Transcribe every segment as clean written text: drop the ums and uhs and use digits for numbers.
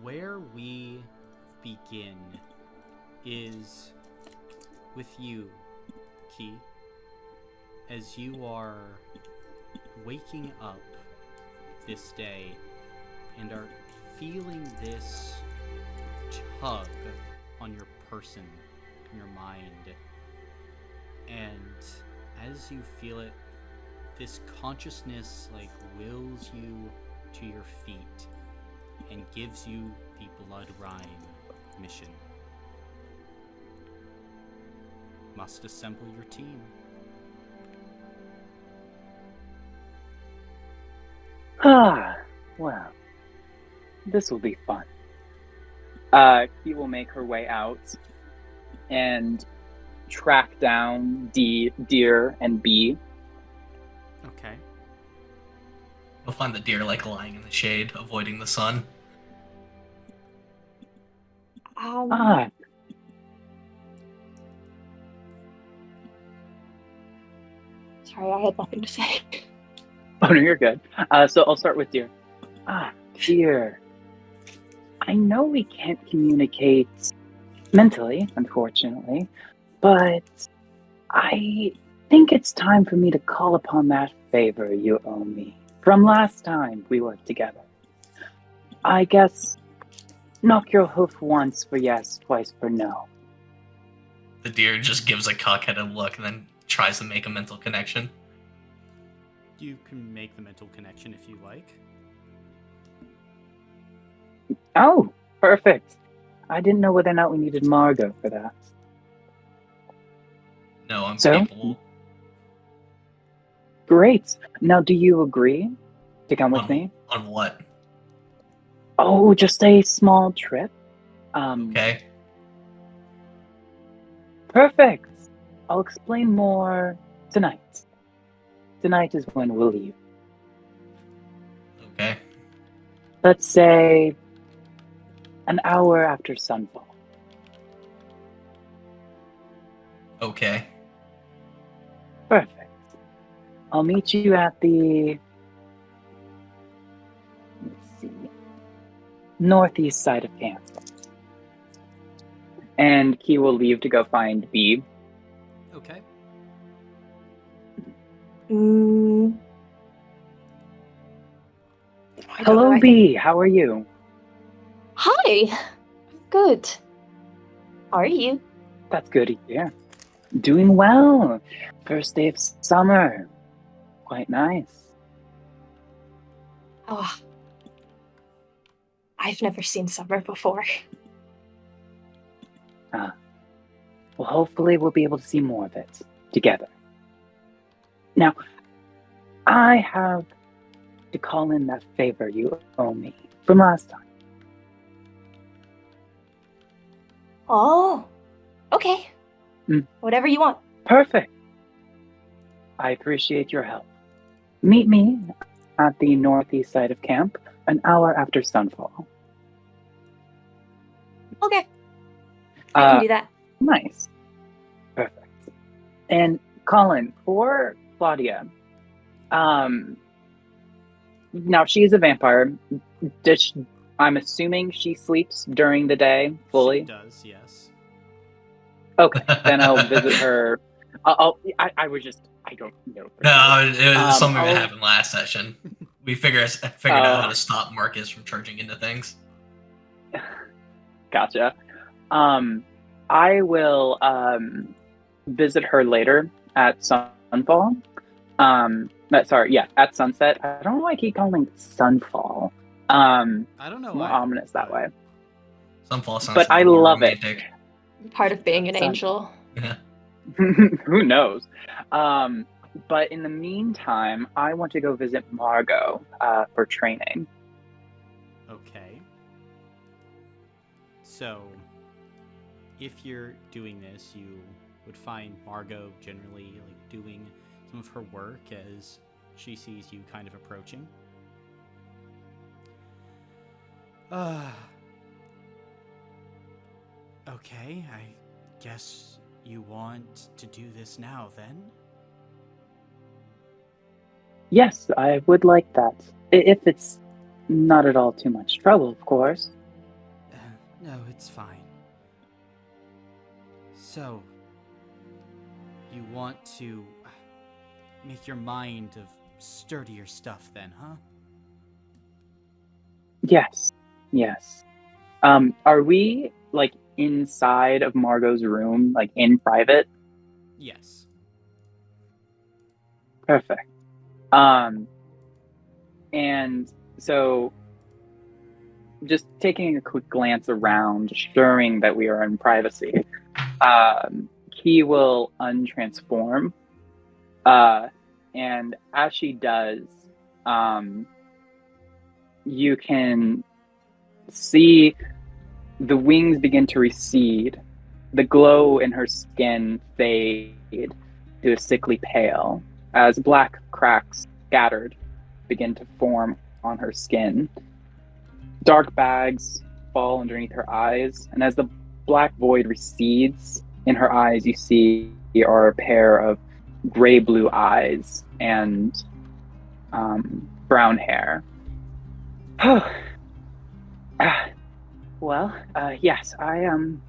where we begin is with you, Key, as you are waking up this day and are feeling this tug on your person, your mind. And as you feel it, this consciousness wills you to your feet and gives you the Blood Rhyme mission. Must assemble your team. Well, this will be fun. He will make her way out and track down Deer and Bee. Okay. You'll find the deer lying in the shade, avoiding the sun. Sorry, I had nothing to say. Oh, no, you're good. So I'll start with Deer. Deer. I know we can't communicate mentally, unfortunately, but I think it's time for me to call upon that favor you owe me from last time we worked together. I guess knock your hoof once for yes, twice for no. The deer just gives a cockheaded look and then tries to make a mental connection. You can make the mental connection if you like. Oh, perfect. I didn't know whether or not we needed Margot for that. No, I'm So? capable. Great. Now, do you agree to come with me? On what? Oh, just a small trip. Okay. Perfect. I'll explain more tonight. Tonight is when we'll leave. Okay. Let's say an hour after sunfall. Okay. Perfect. I'll meet you at the northeast side of camp. And Key will leave to go find Bee. Okay. Hello, Bee. How are you? Hi. Good. How are you? That's good to hear. Doing well. First day of summer. Quite nice. Oh, I've never seen summer before. Well, hopefully we'll be able to see more of it together. Now, I have to call in that favor you owe me from last time. Oh, okay. Whatever you want. Perfect. I appreciate your help. Meet me at the northeast side of camp an hour after sunfall. Okay. I can do that. Nice. Perfect. And Colin, for Claudia, now she is a vampire. I'm assuming she sleeps during the day fully? She does, yes. Okay, then I'll visit her. I don't know. No, it was something that I'll- happened last session. We figured out how to stop Marcus from charging into things. Gotcha. I will visit her later at sunfall. At sunset. I don't know why I keep calling it sunfall. I don't know more why. ominous that way. Sunfall sounds But a I little more love romantic. Part of being an Sun- angel. Yeah. Who knows? But in the meantime, I want to go visit Margot for training. Okay. So, if you're doing this, you would find Margot generally doing some of her work as she sees you kind of approaching. Okay, I guess you want to do this now then? Yes, I would like that. If it's not at all too much trouble, of course. No, it's fine. So, you want to make your mind of sturdier stuff then, huh? Yes. Yes. Are we, like, inside of Margot's room, like, in private? Yes. Perfect. And so, just taking a quick glance around, assuring that we are in privacy, Key will untransform. And as she does, you can see the wings begin to recede, the glow in her skin fade to a sickly pale, as black cracks scattered begin to form on her skin. Dark bags fall underneath her eyes, and as the black void recedes in her eyes, you see are a pair of gray-blue eyes and brown hair. Well, yes, I am.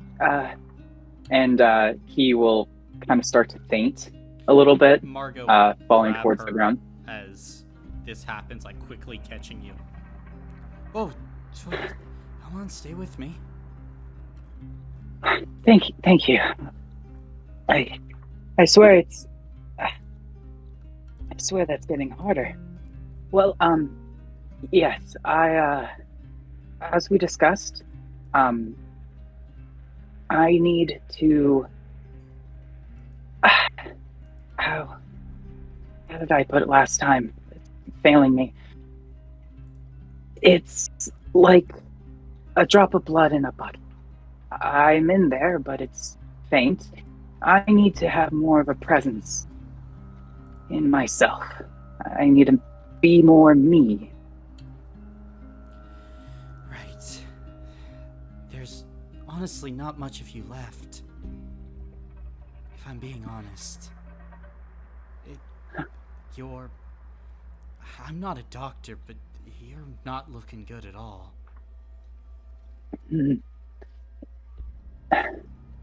And he will kind of start to faint a little bit, Margot falling grab towards her the ground. as this happens, like quickly catching you. Oh, come on, stay with me. Thank you. I swear it's. I swear that's getting harder. Well, yes, as we discussed, I need to. How did I put it last time? It's failing me. It's like a drop of blood in a bucket. I'm in there, but it's faint. I need to have more of a presence in myself. I need to be more me. Right. There's honestly not much of you left. If I'm being honest. I'm not a doctor, but you're not looking good at all.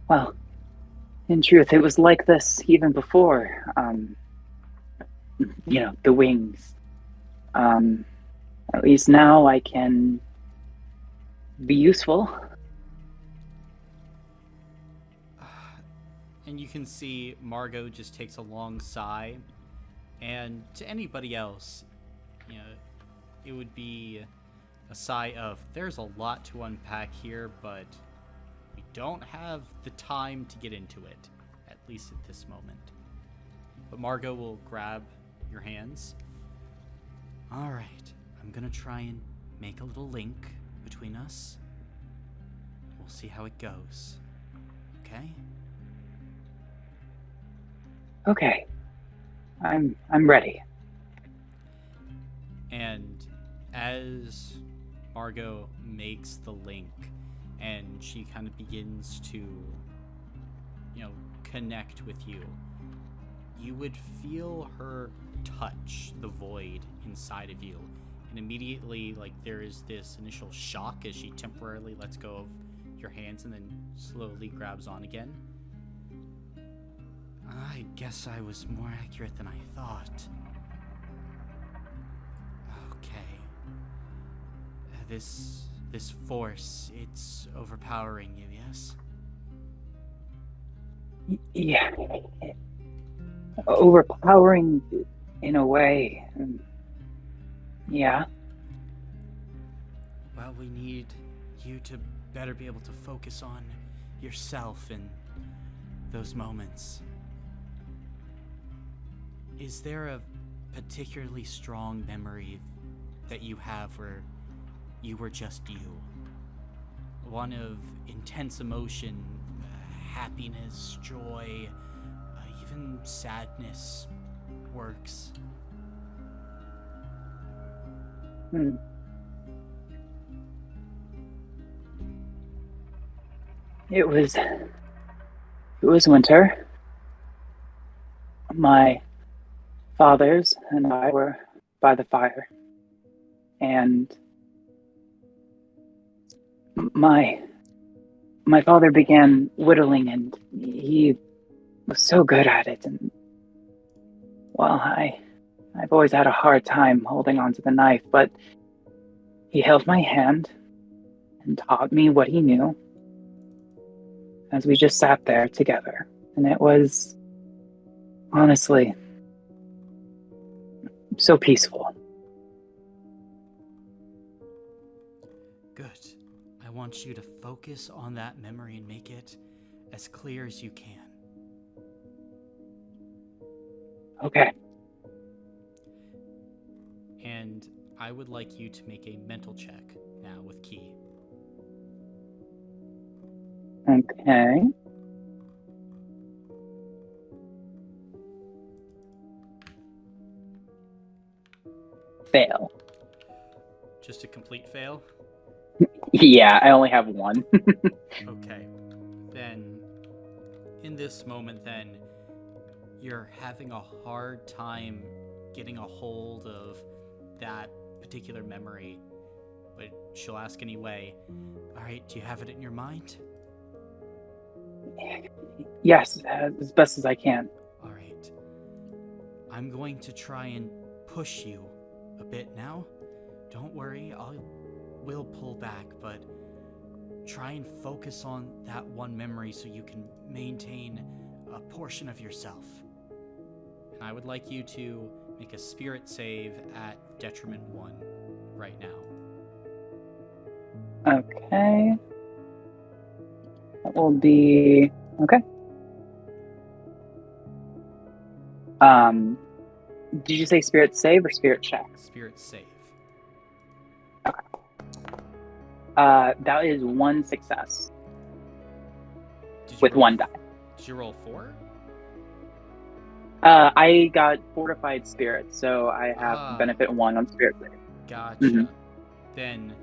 Well, in truth, it was like this even before, the wings. At least now I can be useful. And you can see Margot just takes a long sigh. And to anybody else, it would be a sigh of, there's a lot to unpack here, but we don't have the time to get into it, at least at this moment. But Margot will grab your hands. All right, I'm gonna try and make a little link between us. We'll see how it goes. Okay? Okay. I'm ready. And as Margot makes the link and she kind of begins to, connect with you, you would feel her touch the void inside of you. And immediately, there is this initial shock as she temporarily lets go of your hands and then slowly grabs on again. I guess I was more accurate than I thought. Okay. This force, it's overpowering you, yes? Yeah. Overpowering in a way. Yeah. Well, we need you to better be able to focus on yourself in those moments. Is there a particularly strong memory that you have where you were just you? One of intense emotion, happiness, joy, even sadness works. It was winter. My fathers and I were by the fire, and my my father began whittling, and he was so good at it. And well, I've always had a hard time holding onto the knife, but he held my hand and taught me what he knew as we just sat there together. And it was, honestly, so peaceful. Good. I want you to focus on that memory and make it as clear as you can. Okay. And I would like you to make a mental check now with Key. Okay. Fail. Just a complete fail? Yeah, I only have one. Okay. Then, in this moment, then, you're having a hard time getting a hold of that particular memory, but she'll ask anyway. All right, do you have it in your mind? Yes, as best as I can. All right. I'm going to try and push you a bit now. Don't worry, we'll pull back, but try and focus on that one memory so you can maintain a portion of yourself. And I would like you to make a spirit save at detriment 1 right now. Okay. That will be okay. Did you say spirit save or spirit check? Spirit save. That is one success Did you with roll- one die. Did you roll 4? I got fortified spirit, so I have Ah. benefit 1 on spirit save. Gotcha. Mhm. Then,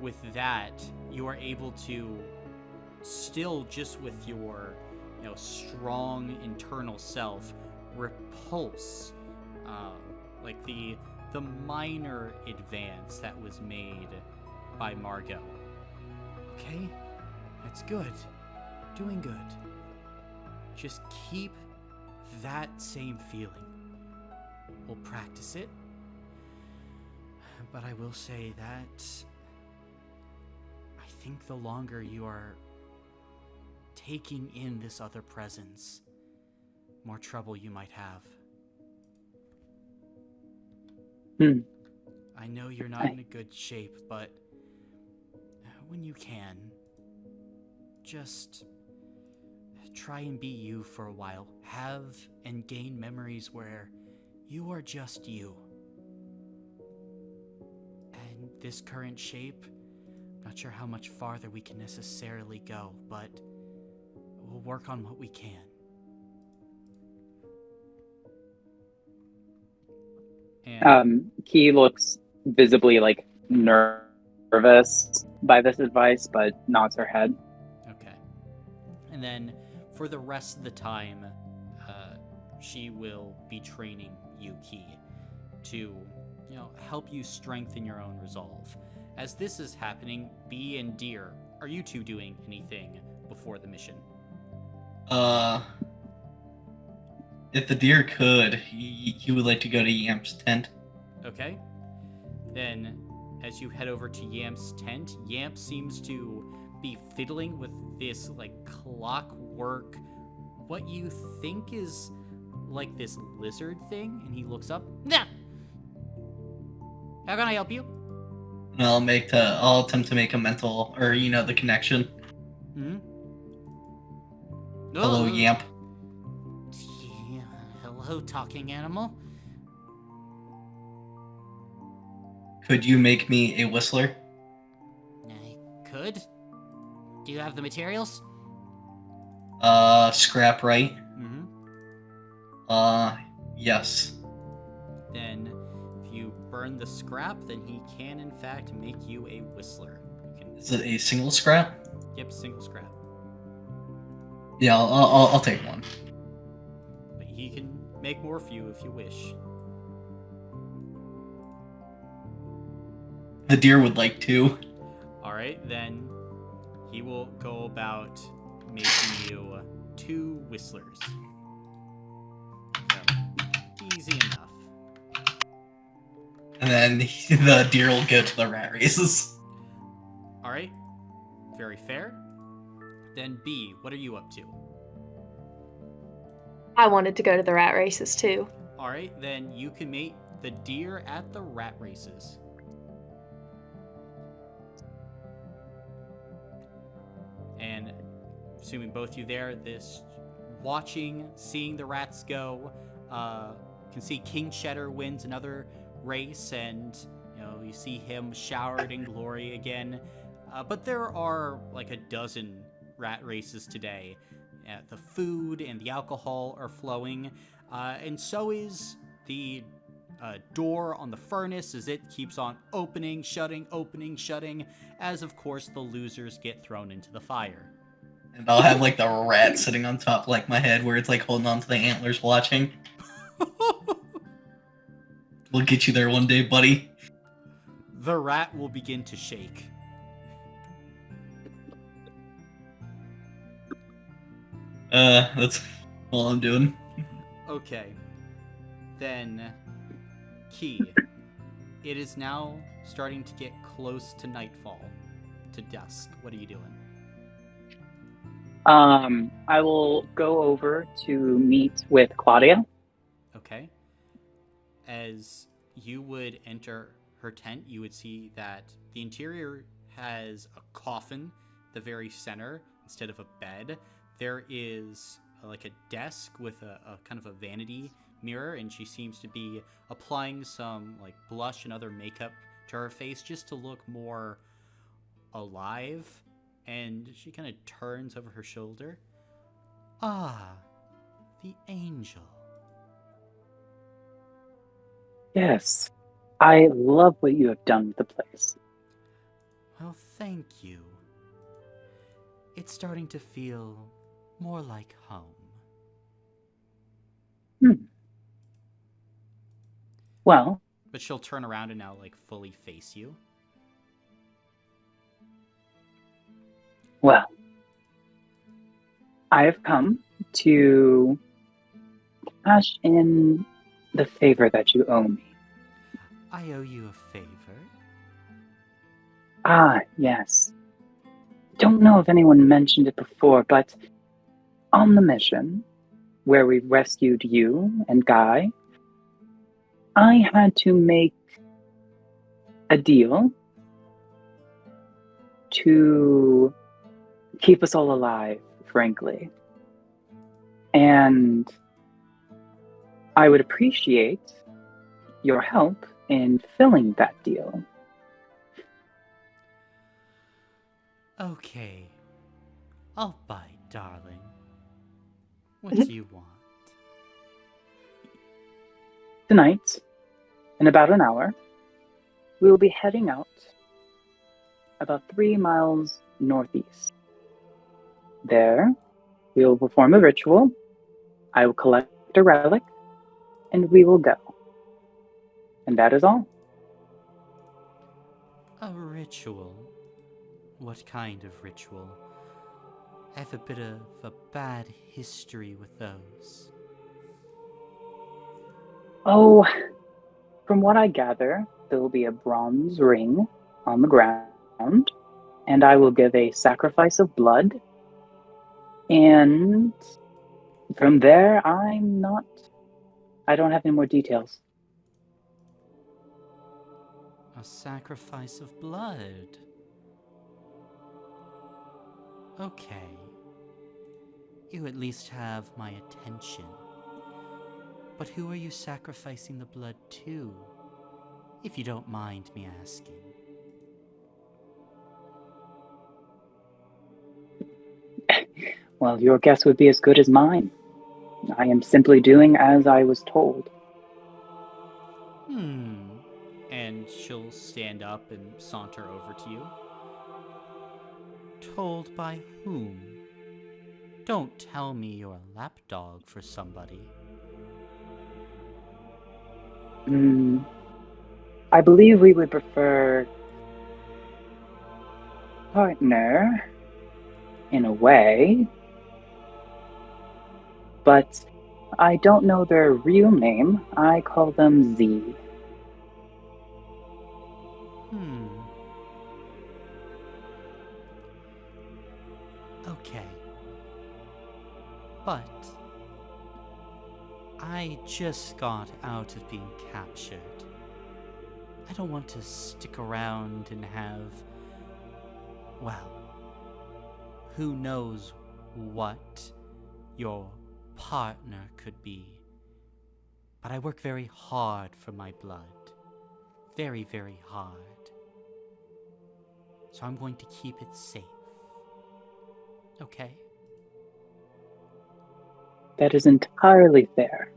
with that, you are able to still, just with your, strong internal self, repulse, like the minor advance that was made by Margot. Okay, that's good. Doing good. Just keep that same feeling. We'll practice it. But I will say that I think the longer you are taking in this other presence, more trouble you might have. I know you're not in a good shape, but when you can, just try and be you for a while. Have and gain memories where you are just you. And this current shape, not sure how much farther we can necessarily go, but we'll work on what we can. And Key looks visibly nervous by this advice, but nods her head. okay. And then for the rest of the time, she will be training you, Key, to, help you strengthen your own resolve. As this is happening, Bee and Deer, are you two doing anything before the mission? If the deer could, he would like to go to Yamp's tent. Okay. Then, as you head over to Yamp's tent, Yamp seems to be fiddling with this, clockwork, what you think is, this lizard thing, and he looks up. Nah! How can I help you? And I'll attempt to make a mental, or, the connection. Hmm? Hello, Yamp. Yeah, hello, talking animal. Could you make me a whistler? I could. Do you have the materials? Scrap right? Mm-hmm. Yes. Then, if you burn the scrap, then he can, in fact, make you a whistler. You can... Is it a single scrap? Yep, single scrap. Yeah, I'll take one. But he can make more for you if you wish. The deer would like to. Alright, then he will go about making you 2 whistlers. So, easy enough. And then the deer will go to the rat races. Alright, very fair. Then B, what are you up to? I wanted to go to the rat races too. Alright, then you can mate the deer at the rat races. And assuming both you there, this seeing the rats go, can see King Cheddar wins another race, and you see him showered in glory again. But there are like a dozen rat races today. The food and the alcohol are flowing, and so is the door on the furnace as it keeps on opening, shutting, as of course the losers get thrown into the fire. And I'll have like the rat sitting on top like my head where it's like holding on to the antlers watching. We'll get you there one day, buddy. The rat will begin to shake. That's all I'm doing. Okay. Then, Key. It is now starting to get close to nightfall, to dusk. What are you doing? I will go over to meet with Claudia. Okay. As you would enter her tent, you would see that the interior has a coffin at the very center instead of a bed. There is like a desk with a kind of a vanity mirror, and she seems to be applying some like blush and other makeup to her face just to look more alive. And she kind of turns over her shoulder. Ah, the angel. Yes, I love what you have done with the place. Well, thank you. It's starting to feel more like home. Well, But she'll turn around and now like fully face you. well, I have come to cash in the favor that you owe me. I owe you a favor. Ah, yes. Don't know if anyone mentioned it before, but on the mission where we rescued you and Guy, I had to make a deal to keep us all alive, frankly. And I would appreciate your help in filling that deal. Okay. I'll bite, darling. What do you want? Tonight, in about an hour, we will be heading out about 3 miles northeast. There, we will perform a ritual. I will collect a relic, and we will go. And that is all. A ritual? What kind of ritual? I have a bit of a bad history with those. Oh, from what I gather, there will be a bronze ring on the ground, and I will give a sacrifice of blood. And from there, I don't have any more details. A sacrifice of blood. Okay. You at least have my attention. But who are you sacrificing the blood to? If you don't mind me asking. Well, your guess would be as good as mine. I am simply doing as I was told. And she'll stand up and saunter over to you. Told by whom? Don't tell me you're a lapdog for somebody. I believe we would prefer partner. in a way. But I don't know their real name. I call them Z. Okay. But I just got out of being captured. I don't want to stick around and have, well, who knows what your partner could be. But I work very hard for my blood. Very, very hard. So I'm going to keep it safe. Okay? That is entirely fair.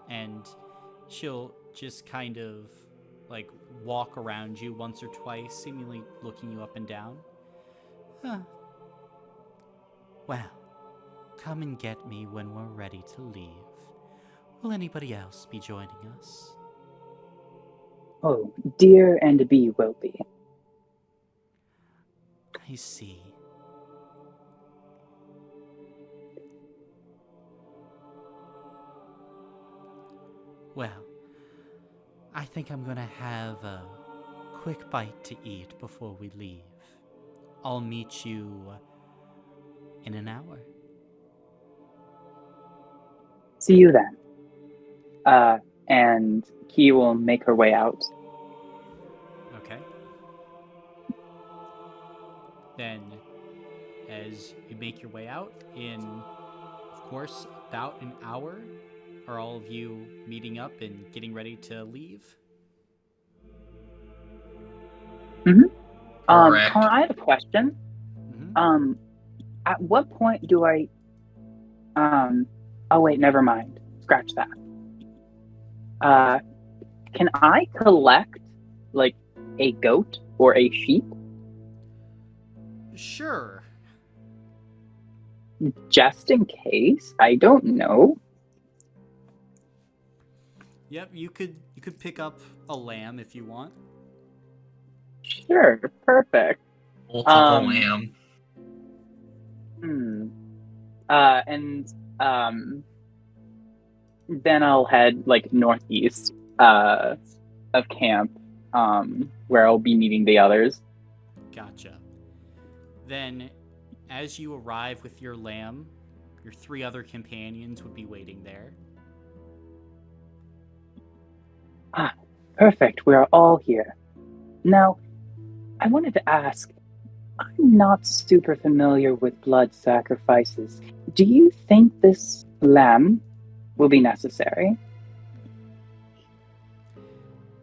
And she'll just kind of like walk around you once or twice, seemingly looking you up and down. Huh. Well, come and get me when we're ready to leave. Will anybody else be joining us? Oh, dear and B will be. I see. Well, I think I'm gonna have a quick bite to eat before we leave. I'll meet you in an hour. See you then. And Key will make her way out. Okay. Then, as you make your way out, in, of course, about an hour, are all of you meeting up and getting ready to leave? Mm-hmm. Correct. Connor, I have a question. Mm-hmm. At what point do I... Oh, wait, never mind. Scratch that. Can I collect, like, a goat or a sheep? Sure. Just in case? I don't know. Yep, you could pick up a lamb if you want. Sure, perfect. Multiple lamb. Then I'll head like northeast of camp, where I'll be meeting the others. Gotcha. Then, as you arrive with your lamb, your 3 other companions would be waiting there. Perfect, we are all here. Now, I wanted to ask, I'm not super familiar with blood sacrifices. Do you think this lamb will be necessary?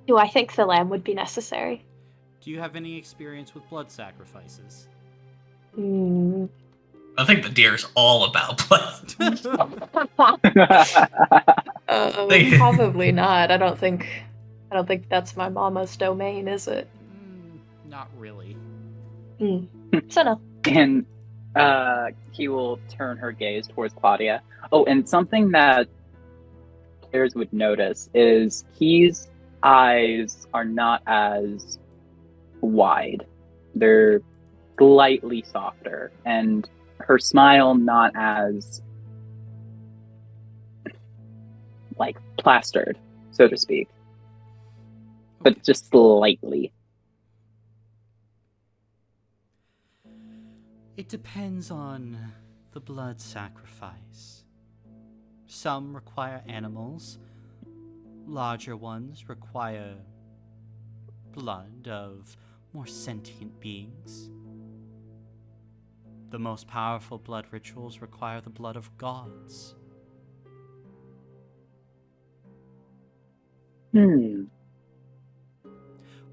Do I think the lamb would be necessary? Do you have any experience with blood sacrifices? I think the deer's all about blood. Probably not. I don't think that's my mama's domain, is it? Not really. So no. And he will turn her gaze towards Claudia. Oh, and something that players would notice is Key's eyes are not as wide. They're slightly softer, and her smile not as like plastered, so to speak, but just slightly. It depends on the blood sacrifice. Some require animals. Larger ones require blood of more sentient beings. The most powerful blood rituals require the blood of gods.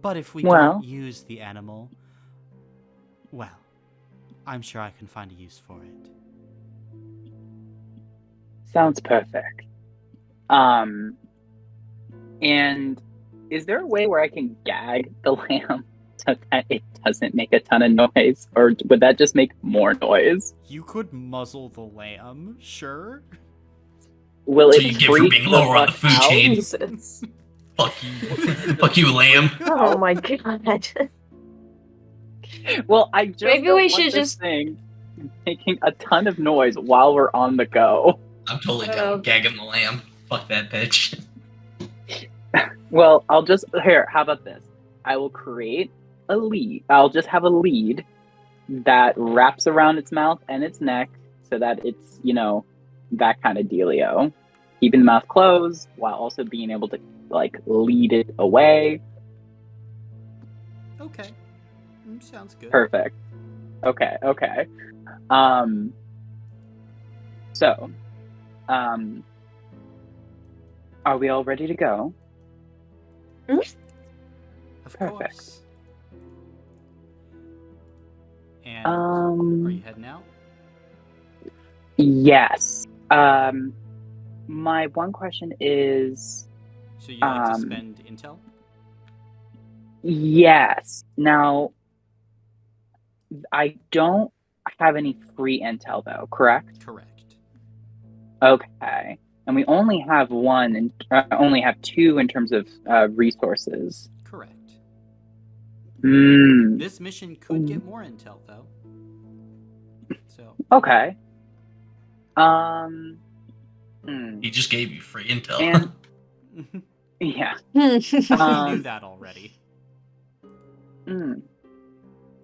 But if we don't use the animal, well, I'm sure I can find a use for it. Sounds perfect. And is there a way where I can gag the lamb so that it doesn't make a ton of noise? Or would that just make more noise? You could muzzle the lamb, sure. Will So it you get for being lower on the food chain. Jesus. Fuck you. Fuck you, lamb. Oh my god. Well, I just Maybe don't we want should this just- thing making a ton of noise while we're on the go. I'm totally down with gagging the lamb. Fuck that bitch. Well, I'll just here. How about this? I will create a lead. I'll just have a lead that wraps around its mouth and its neck, so that it's that kind of dealio. Keeping the mouth closed while also being able to lead it away. Okay. Sounds good. Perfect. Okay. So, are we all ready to go? Of Perfect. course. And are you heading out? Yes. My one question is, So you like to spend intel? yes. Now, I don't have any free intel though, correct? Correct. Okay. And we only have one, and only have two in terms of resources. Correct. Mm. This mission could get more intel though. So. Okay. He just gave you free intel. And yeah. You knew that already.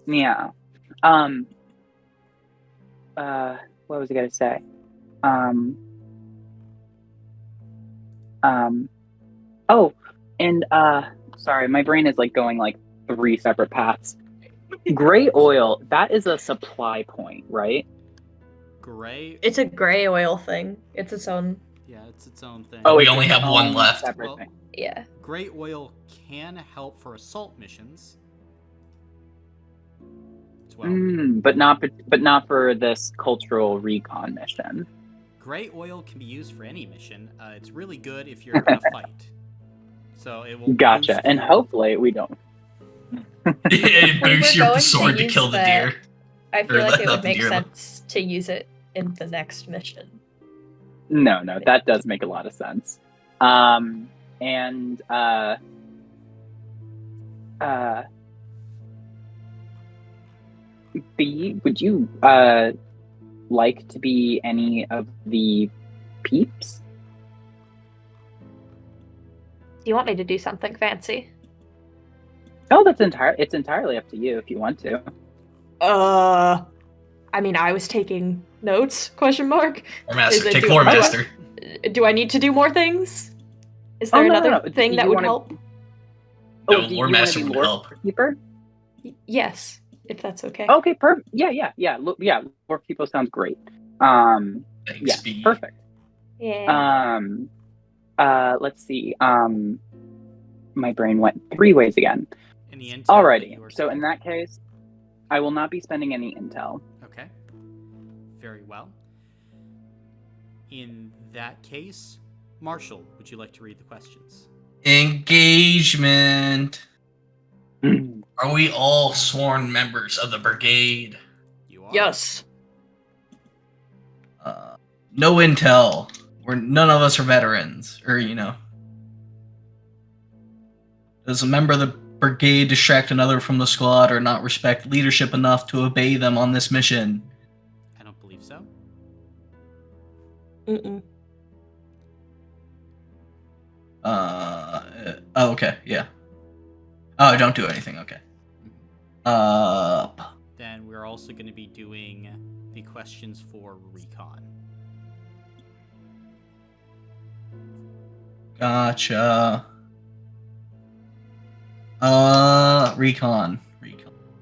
Yeah. What was I gonna say? Oh, and sorry, my brain is going three separate paths. Gray oil, that is a supply point, right? Gray. It's a gray oil thing. It's its own. Yeah, it's its own thing. Oh, we it's only its have one own left. separate Well, thing. Yeah. Gray oil can help for assault missions. As well. But not for this cultural recon mission. Gray oil can be used for any mission. It's really good if you're gonna fight. So it will. Gotcha. boost And your- hopefully we don't. It We boosts were your going to sword to use kill the that. deer. I feel Or like it not would the make deer, sense to use it in the next mission. No, that does make a lot of sense. And B, would you like to be any of the peeps? Do you want me to do something fancy? Oh, it's entirely up to you if you want to. I mean, I was taking notes, question mark. Lore master, Is it take do- lore oh, master. Do I need to do more things? Is there no, another no. thing Do that you would wanna- help? No, do you lore wanna master be would lore help. keeper? Yes, if that's okay. Okay, perfect. Yeah. Lore keeper sounds great. Thanks, Yeah, B. perfect. Yeah. Let's see. My brain went three ways again. Any intel that Alrighty. you are So in that case, I will not be spending any intel. Okay. Very well. In that case, Marshall, would you like to read the questions? Engagement. Are we all sworn members of the brigade? You are. Yes. No intel. None of us are veterans, Does a member of the brigade distract another from the squad or not respect leadership enough to obey them on this mission? I don't believe so. Mm-mm. Oh, okay, yeah. Oh, don't do anything, okay. Then we're also going to be doing the questions for recon. Gotcha. Recon.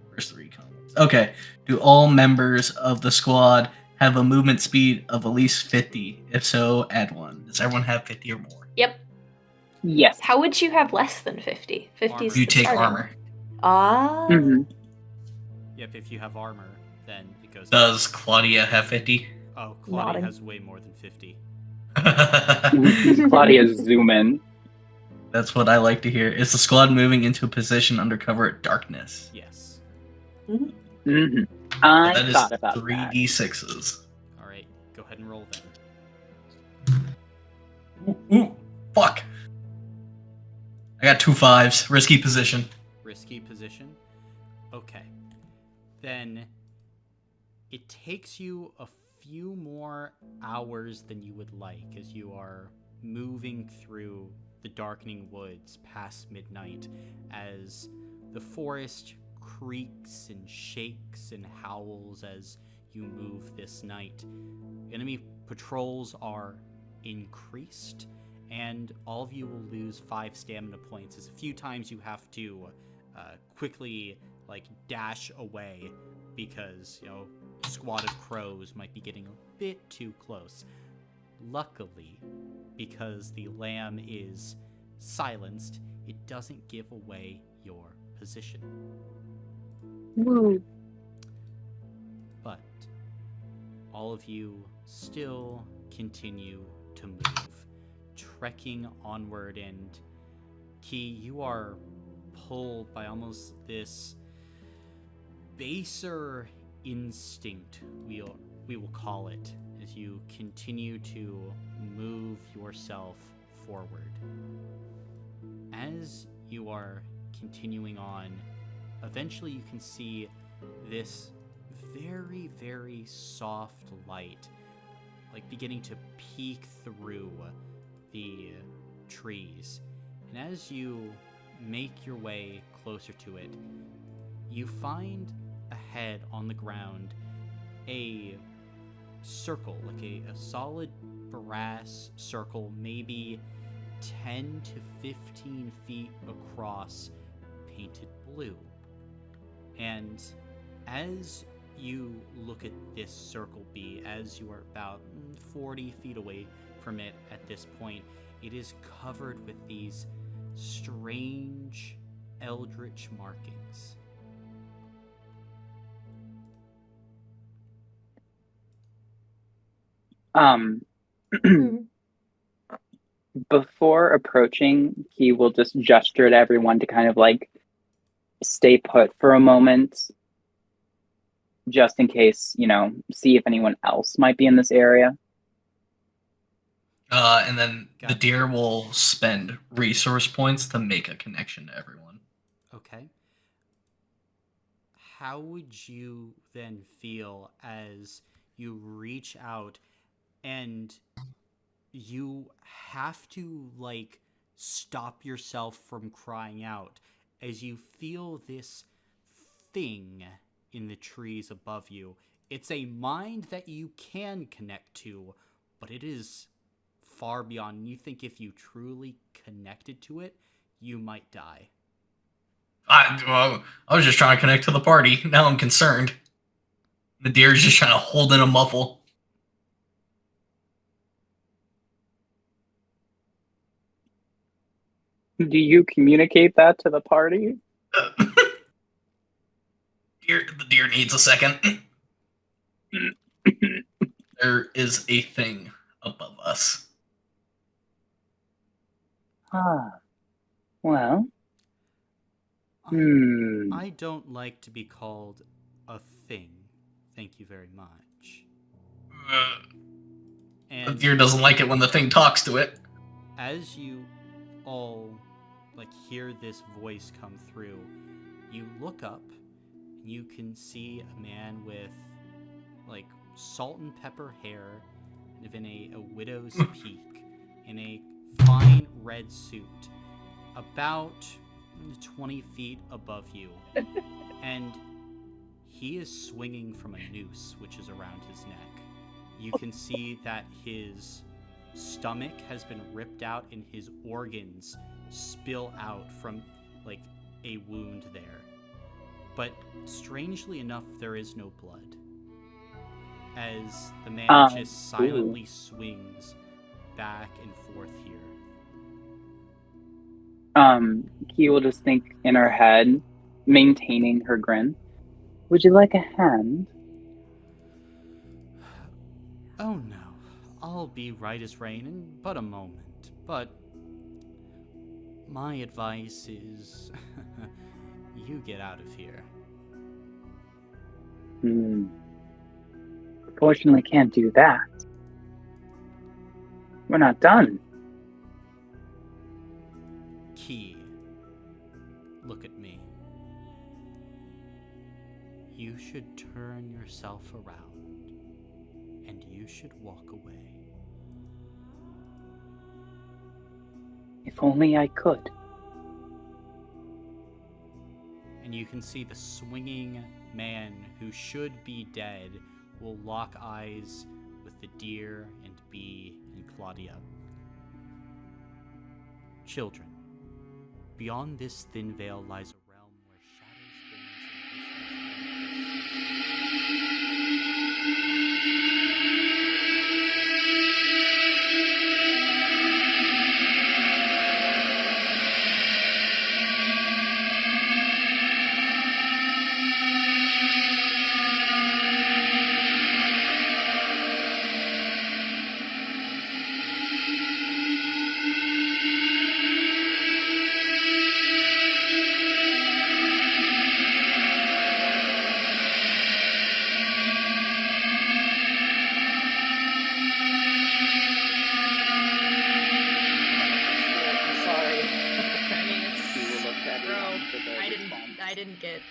Where's the recon? Okay. Do all members of the squad have a movement speed of at least 50? If so, add one. Does everyone have 50 or more? Yep. Yes. How would you have less than 50? 50 is You the take starting. armor. Ah. Mhm. Yep, if you have armor, then it goes up. Does Claudia have 50? Oh, Claudia Nodding. has way more than 50. Claudia's zoom in. That's what I like to hear. Is the squad moving into a position under cover at darkness? Yes. Mm-hmm. I That is thought about 3d6s. Alright, go ahead and roll then. Ooh, fuck. I got 2 5s. Risky position. Risky position. Okay. then it takes you a few more hours than you would like as you are moving through the darkening woods past midnight, as the forest creaks and shakes and howls as you move this night. Enemy patrols are increased, and all of you will lose 5 stamina points, as a few times you have to quickly dash away because a squad of crows might be getting a bit too close. Luckily, because the lamb is silenced, it doesn't give away your position. Woo. But all of you still continue to move, trekking onward, and Key, you are pulled by almost this baser instinct, we will call it, as you continue to move yourself forward. As you are continuing on, eventually you can see this very, very soft light, beginning to peek through the trees. And as you make your way closer to it, you find ahead on the ground a circle, a solid brass circle, maybe 10 to 15 feet across, painted blue. And as you look at this circle B, as you are about 40 feet away from it at this point, it is covered with these strange eldritch markings. Before approaching, he will just gesture at everyone to kind of stay put for a moment, just in case, see if anyone else might be in this area. And then the deer will spend resource points to make a connection to everyone. Okay. How would you then feel as you reach out and you have to stop yourself from crying out as you feel this thing in the trees above you? It's a mind that you can connect to, but it is far beyond. You think if you truly connected to it, you might die. I was just trying to connect to the party. Now I'm concerned. The deer's just trying to hold in a muffle. Do you communicate that to the party? The deer needs a second. There is a thing above us. Well. I don't like to be called a thing. Thank you very much. And the deer doesn't like it when the thing talks to it. As you all hear this voice come through, you look up and you can see a man with salt and pepper hair, kind of in a widow's peak, in a fine red suit, about 20 feet above you, and he is swinging from a noose which is around his neck. You can see that his stomach has been ripped out and his organs spill out from a wound there. But strangely enough, there is no blood, as the man just silently swings back and forth here. He will just think in her head, maintaining her grin. Would you like a hand? Oh no, I'll be right as rain in but a moment. But my advice is you get out of here. Fortunately, can't do that. We're not done. Key, look at me. You should turn yourself around, and you should walk away. If only I could. And you can see the swinging man who should be dead will lock eyes with the deer and bee and Claudia. Children, beyond this thin veil lies a realm where I'm sorry. I mean, it's We will look at it bro. for the response. I didn't get.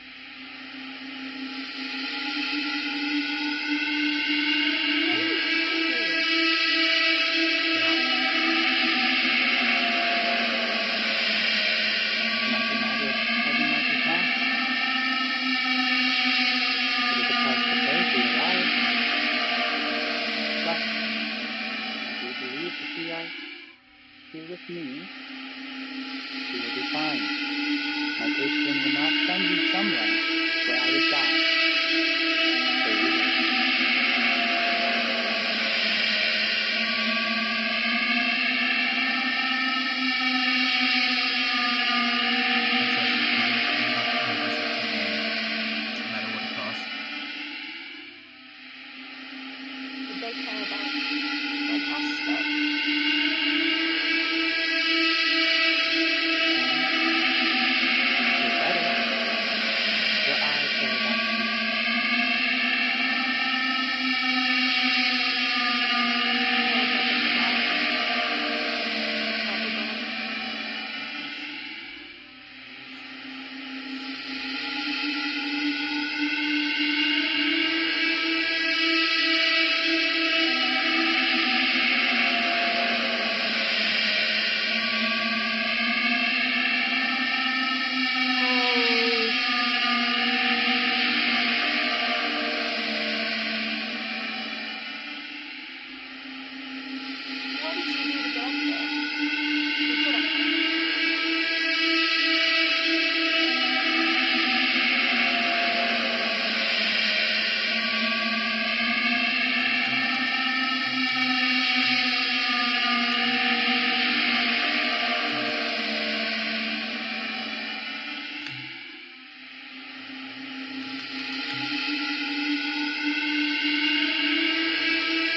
Monkey magic, heavy monkey pass. It is a price to pay to be alive. But I do believe if we are here with me, we will be fine. My patron will not send you somewhere where I would die. So you will. No matter what it costs. Did they care about like us though? You're better. Your eyes care about you. What did you do to get up there? You put up there.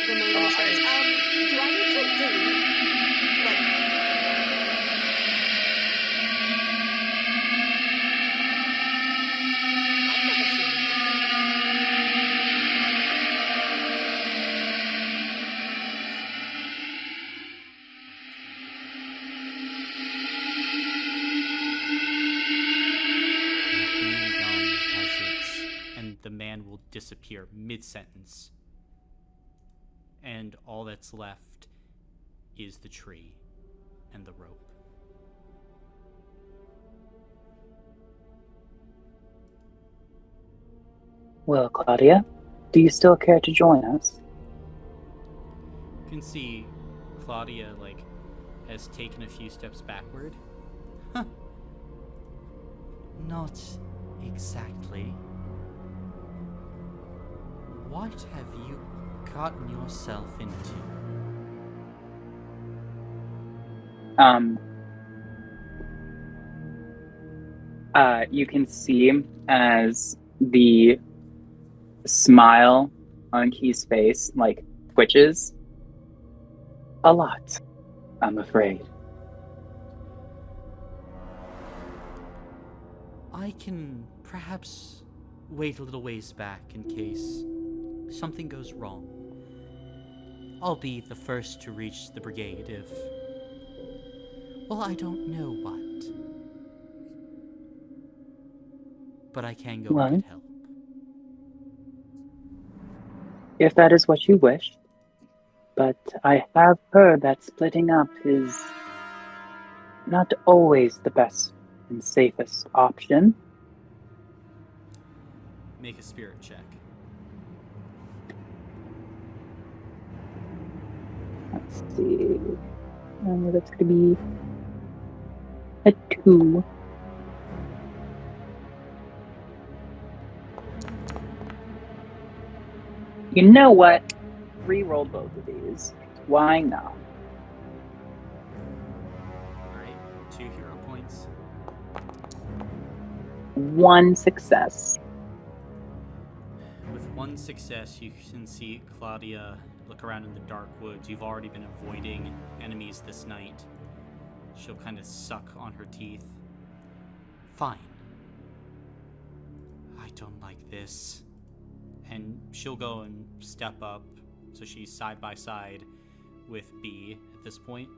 The main Oh, says, do I need to delete? Like, I've never seen it before. and the man will disappear mid-sentence. And all that's left is the tree and the rope. Well, Claudia, do you still care to join us? You can see Claudia, has taken a few steps backward. Huh. Not exactly. What have you gotten yourself into? You can see as the smile on Key's face, twitches. A lot, I'm afraid. I can perhaps wait a little ways back in case something goes wrong. I'll be the first to reach the brigade if... well, I don't know what. But I can go and get help. Well, Well, I don't know what. But I can go and get help. Well, if that is what you wish. But I have heard that splitting up is not always the best and safest option. Make a spirit check. Let's see. That's going to be a 2. You know what? Reroll both of these. Why not? Alright, 2 hero points. 1 success. With 1 success, you can see Claudia look around in the dark woods. You've already been avoiding enemies this night. She'll kind of suck on her teeth. Fine. I don't like this. And she'll go and step up, so she's side by side with B at this point.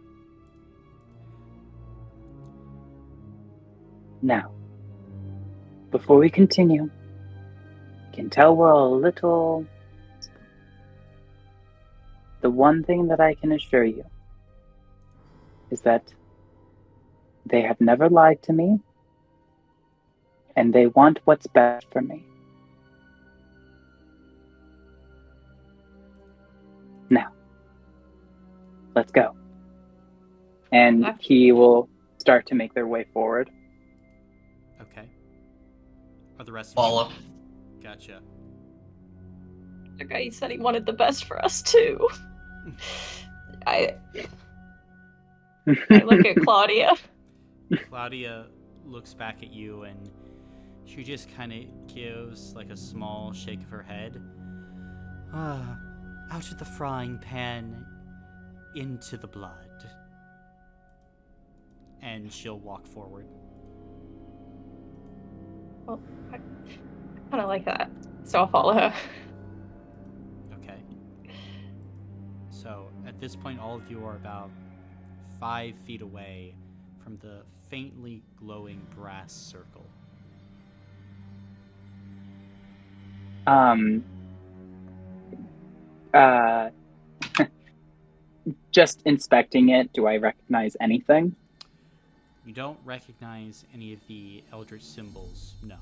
Now, before we continue, you can tell we're a little... The one thing that I can assure you is that they have never lied to me, and they want what's best for me. Now, let's go. And he will start to make their way forward. Okay. Are the rest of Follow. you? Gotcha. The guy said he wanted the best for us too. I look at Claudia. Claudia looks back at you and she just kind of gives like a small shake of her head. Out of the frying pan, into the blood. And she'll walk forward. Well, I kind of like that, so I'll follow her. Okay. So, at this point, all of you are about 5 feet away from the faintly glowing brass circle. Just inspecting it, do I recognize anything? You don't recognize any of the eldritch symbols, no.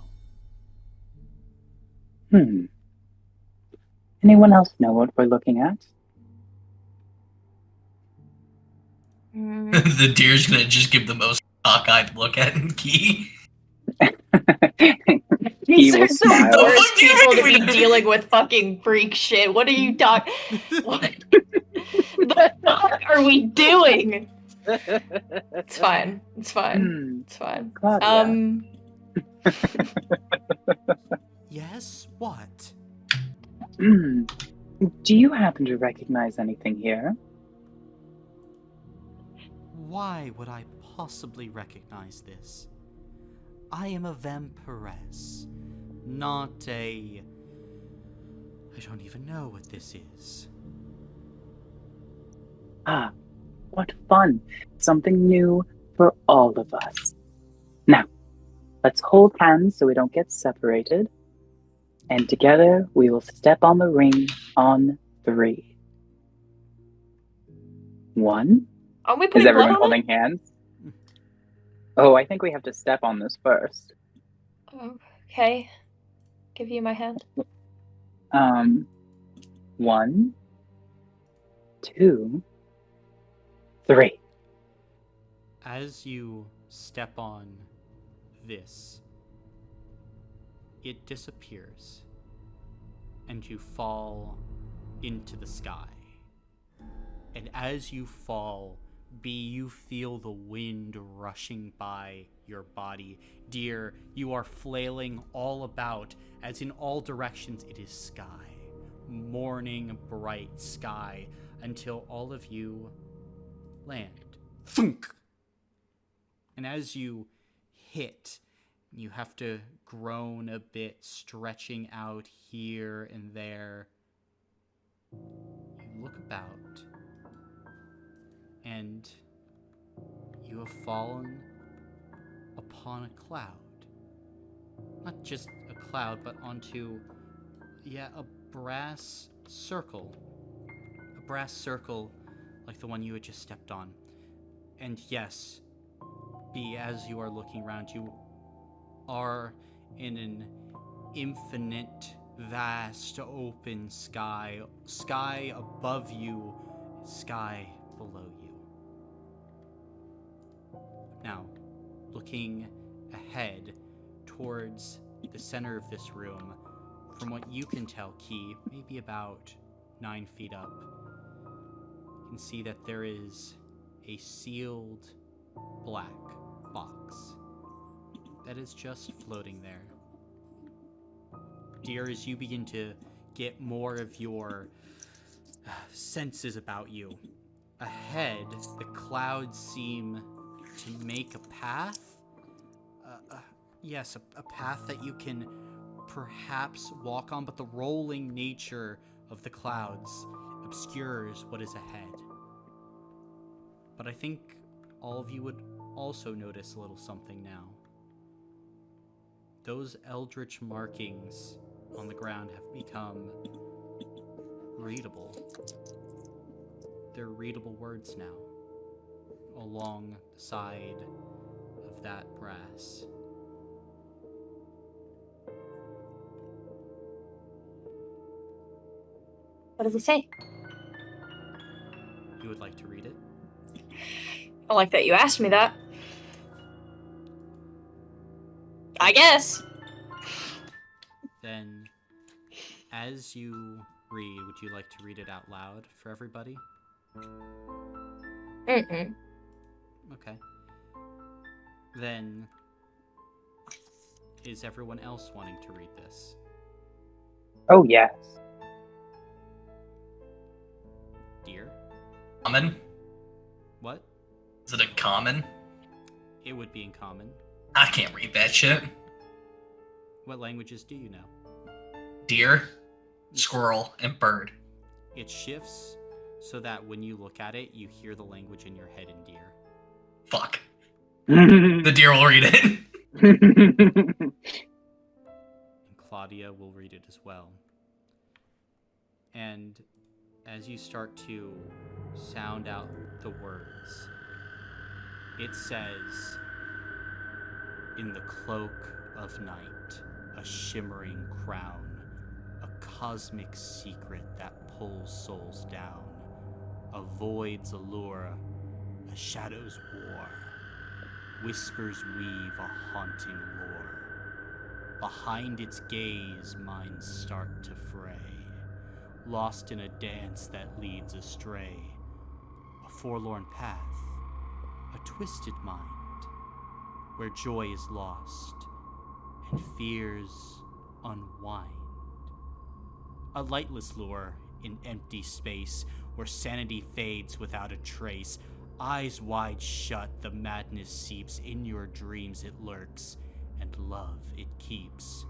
Anyone else know what we're looking at? The deer's gonna just give the most cockeyed look at Key. These will are the smile. worst people to be dealing with fucking freak shit. What are you talking? What the fuck are we doing? It's fine. It's fine. It's fine. Claudia. Yes? What? Do you happen to recognize anything here? Why would I possibly recognize this? I am a vampiress, not a... I don't even know what this is. Ah, what fun. Something new for all of us. Now, let's hold hands so we don't get separated. And together we will step on the ring on 3. 1. Are we Is putting everyone blood on holding hands? Oh, I think we have to step on this first. it? Okay. Give you my hand. 1, 2, 3. As you step on this, it disappears, and you fall into the sky. And as you fall, B, you feel the wind rushing by your body. Dear, you are flailing all about, as in all directions it is sky. Morning bright sky, until all of you land. Thunk! And as you hit, you have to groan a bit, stretching out here and there. You look about, and you have fallen upon a cloud. Not just a cloud, but onto, a brass circle. A brass circle like the one you had just stepped on. And yes, B, as you are looking around, you are in an infinite, vast, open sky. Sky above you, sky below you. Now, looking ahead towards the center of this room, from what you can tell, Key, maybe about 9 feet up, you can see that there is a sealed black box that is just floating there. Dear, as you begin to get more of your senses about you, ahead, the clouds seem to make a path. Yes, a path that you can perhaps walk on, but the rolling nature of the clouds obscures what is ahead. But I think all of you would also notice a little something now. Those eldritch markings on the ground have become readable. They're readable words now, along the side of that brass. What does it say? You would like to read it? I like that you asked me that. I guess. Then, as you read, would you like to read it out loud for everybody? Mm-mm. Okay. Then, is everyone else wanting to read this? Oh, yes. Dear? Common? What? Is it in common? It would be in common. I can't read that shit. What languages do you know? Deer, squirrel, and bird. It shifts so that when you look at it, you hear the language in your head in deer. Fuck. The deer will read it. And Claudia will read it as well. And as you start to sound out the words, it says, "In the cloak of night, a shimmering crown, a cosmic secret that pulls souls down, a void's allure, a shadow's war, whispers weave a haunting lore. Behind its gaze, minds start to fray, lost in a dance that leads astray, a forlorn path, a twisted mind, where joy is lost and fears unwind. A lightless lure in empty space where sanity fades without a trace. Eyes wide shut, the madness seeps. In your dreams it lurks, and love it keeps.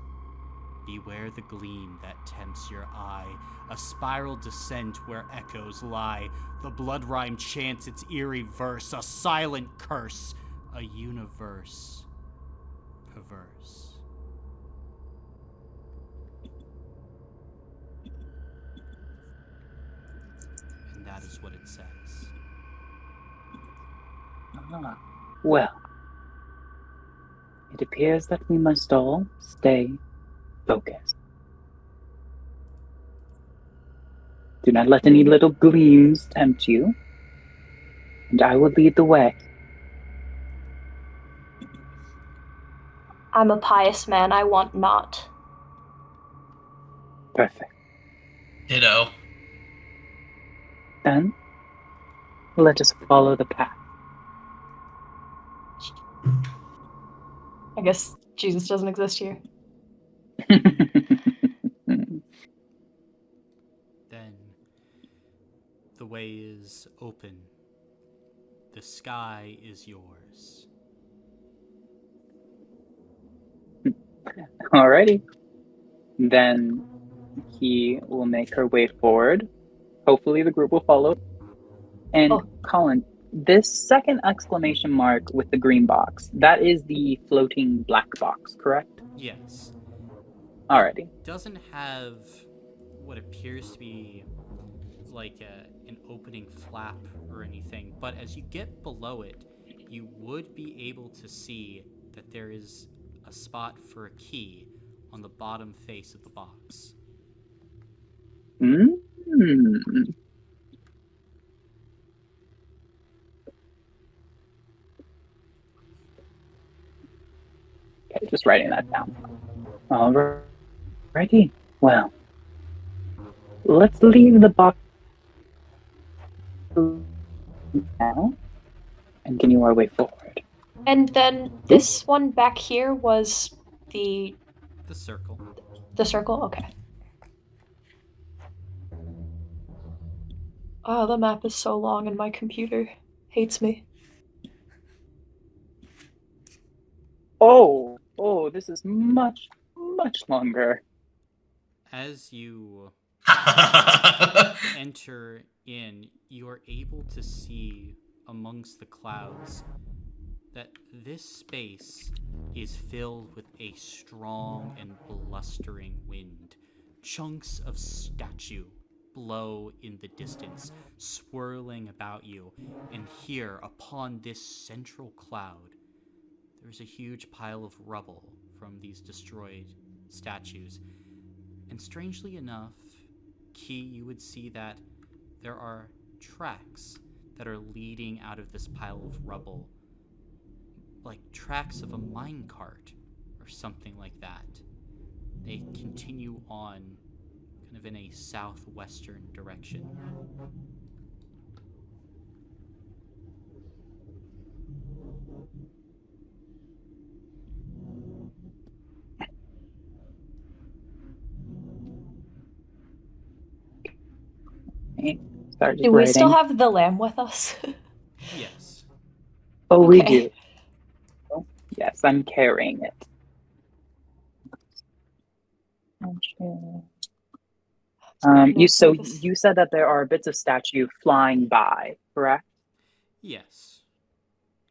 Beware the gleam that tempts your eye, a spiral descent where echoes lie. The blood rhyme chants its eerie verse, a silent curse, a universe perverse. And that is what it says. Ah, well, it appears that we must all stay focused. Do not let any little gleams tempt you, and I will lead the way. I'm a pious man. I want not. Perfect. Ditto. Then, let us follow the path. I guess Jesus doesn't exist here. Then the way is open. The sky is yours. Alrighty. Then he will make her way forward. Hopefully the group will follow. And Colin, this second exclamation mark with the green box, that is the floating black box, correct? Yes. Alrighty. Doesn't have what appears to be like an opening flap or anything, but as you get below it, you would be able to see that there is a spot for a key on the bottom face of the box. Okay, just writing that down. Alrighty. Well, let's leave the box now and continue our way forward. And then this one back here was the circle. The circle? Okay. Oh, the map is so long and my computer hates me. Oh, this is much longer. As you enter in, you are able to see amongst the clouds that this space is filled with a strong and blustering wind. Chunks of statue blow in the distance, swirling about you, and here, upon this central cloud, there's a huge pile of rubble from these destroyed statues. And strangely enough, Key, you would see that there are tracks that are leading out of this pile of rubble, like tracks of a minecart or something like that. They continue on kind of in a southwestern direction. Do we still have the lamb with us? Yes. Oh, Okay. we do. Yes, I'm carrying it. You said that there are bits of statue flying by, correct? Yes.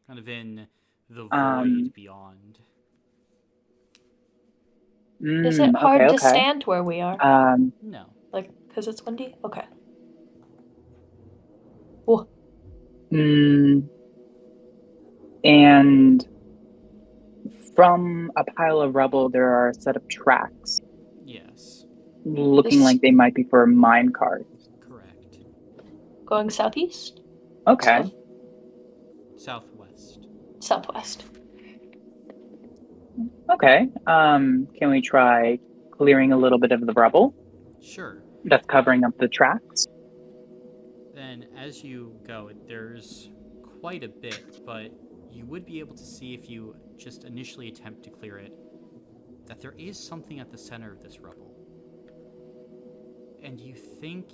Kind of in the void beyond. Is it hard to stand where we are? No. Like, because it's windy? Okay. Whoa. And from a pile of rubble, there are a set of tracks. Yes. Looking like they might be for a minecart. Correct. Going southeast? Okay. Southwest. Southwest. Okay. Can we try clearing a little bit of the rubble? Sure. That's covering up the tracks. Then as you go, there's quite a bit, but you would be able to see if you just initially attempt to clear it, that there is something at the center of this rubble. And you think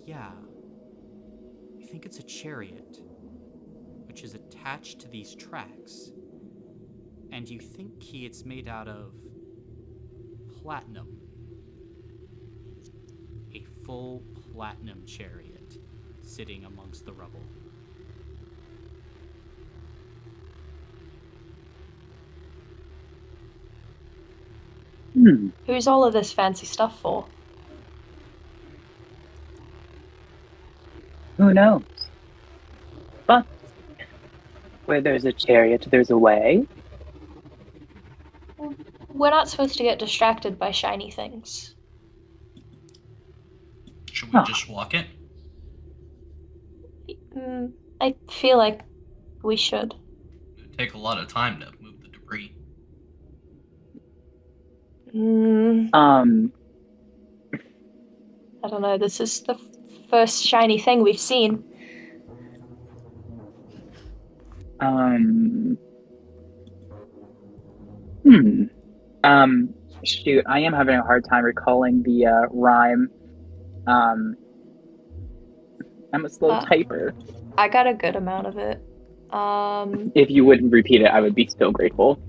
it's a chariot, which is attached to these tracks. And you think it's made out of platinum. A full platinum chariot sitting amongst the rubble. Who's all of this fancy stuff for? Who knows? But where there's a chariot, there's a way. We're not supposed to get distracted by shiny things. Should we just walk it? I feel like we should. It'd take a lot of time to move the debris. I don't know, this is the first shiny thing we've seen. Shoot, I am having a hard time recalling the rhyme. I'm a slow typer. I got a good amount of it. If you wouldn't repeat it, I would be so grateful.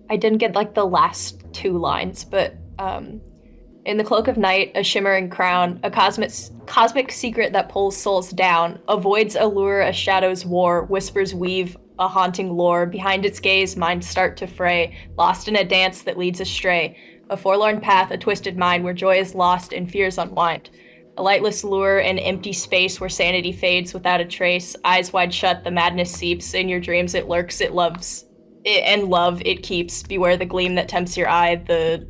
I didn't get like the last two lines, but in the cloak of night, a shimmering crown, a cosmic secret that pulls souls down, avoids allure, a shadow's war, whispers weave a haunting lore. Behind its gaze, minds start to fray, lost in a dance that leads astray. A forlorn path, a twisted mind where joy is lost and fears unwind. A lightless lure, an empty space where sanity fades without a trace. Eyes wide shut, the madness seeps. In your dreams it lurks, it loves. And love it keeps. Beware the gleam that tempts your eye, the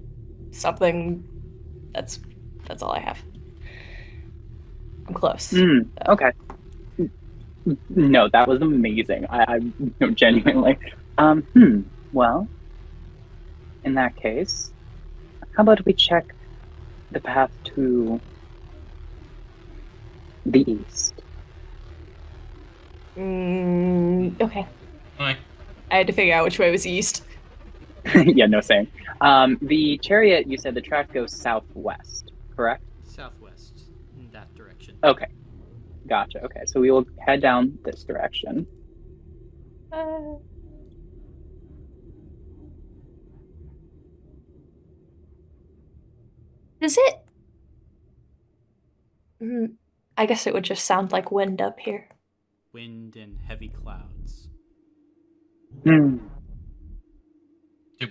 something. That's all I have. I'm close. Okay. No, that was amazing. I no, genuinely. Well, in that case, how about we check the path to the east? Okay. Alright. I had to figure out which way was east. Yeah, no, same. The chariot, you said the track goes southwest, correct? Southwest, in that direction. Okay. Gotcha. Okay, so we will head down this direction. Does it? I guess it would just sound like wind up here. Wind and heavy clouds.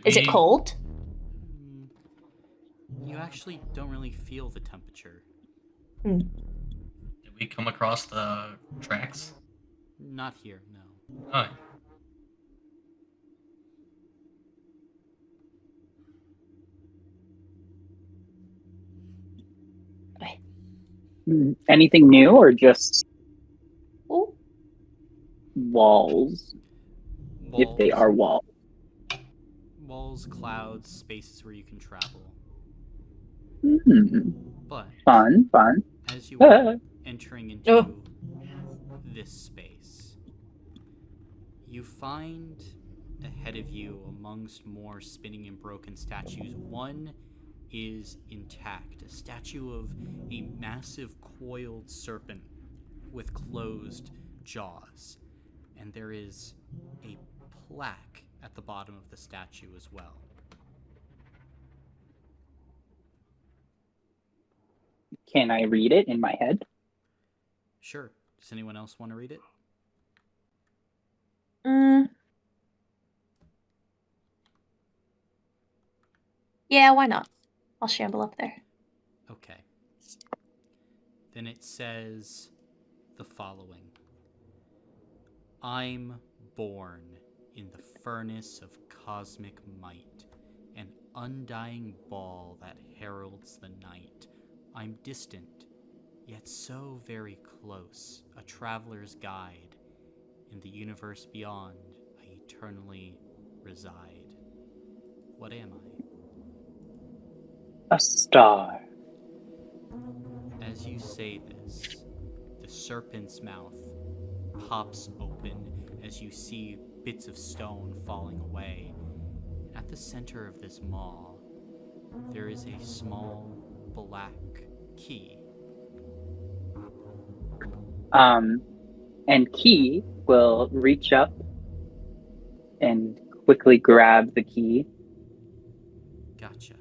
Is it cold? You actually don't really feel the temperature. Did we come across the tracks? Not here, no. Alright. Anything new or just Oh. walls? If they are walls. Walls, clouds, spaces where you can travel. But Fun. as you are entering into this space, you find ahead of you, amongst more spinning and broken statues, one is intact, a statue of a massive coiled serpent with closed jaws, and there is a plaque at the bottom of the statue as well. Can I read it in my head? Sure. Does anyone else want to read it? Yeah, why not? I'll shamble up there. Okay. Then it says the following. I'm born in the furnace of cosmic might, an undying ball that heralds the night. I'm distant, yet so very close, a traveler's guide. In the universe beyond, I eternally reside. What am I? A star. As you say this, the serpent's mouth pops open as you see bits of stone falling away. At the center of this maw, there is a small black key. And Key will reach up and quickly grab the key. Gotcha.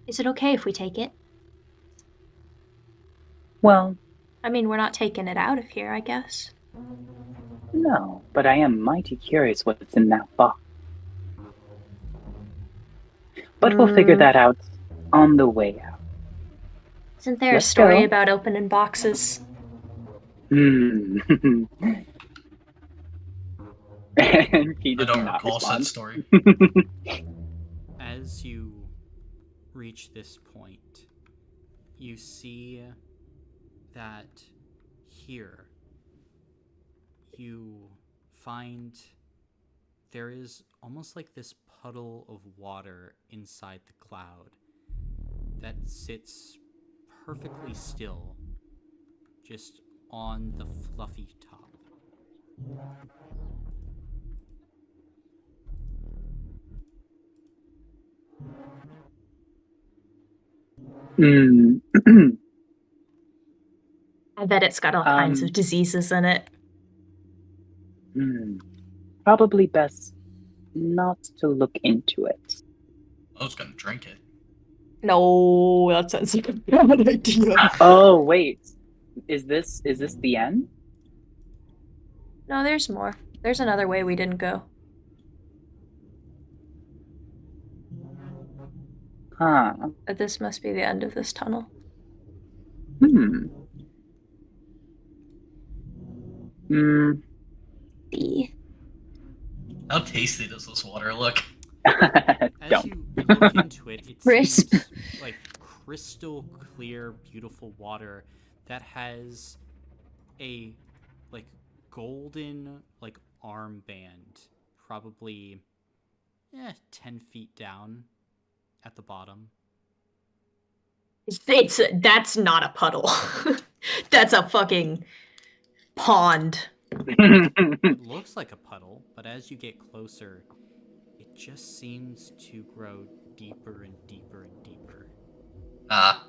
Is it okay if we take it? Well, I mean, we're not taking it out of here, I guess. no, but I am mighty curious what's in that box. But we'll figure that out on the way out. Isn't there Let's a story go. about opening boxes? And Key I does don't not recall said respond. story. As you reach this point, you see that here you find there is almost like this puddle of water inside the cloud that sits perfectly still just on the fluffy top. I bet it's got all kinds of diseases in it. Probably best not to look into it. I was gonna drink it. No, that sounds like a bad idea. Oh wait, is this the end? No, there's more. There's another way we didn't go. Huh. But this must be the end of this tunnel. Hmm. Hmm. B. How tasty does this water look? As Don't. you look into it, it Crisp. seems like crystal clear, beautiful water that has a like golden like armband, probably 10 feet down at the bottom. That's not a puddle. That's a fucking pond. It looks like a puddle, but as you get closer, it just seems to grow deeper and deeper and deeper.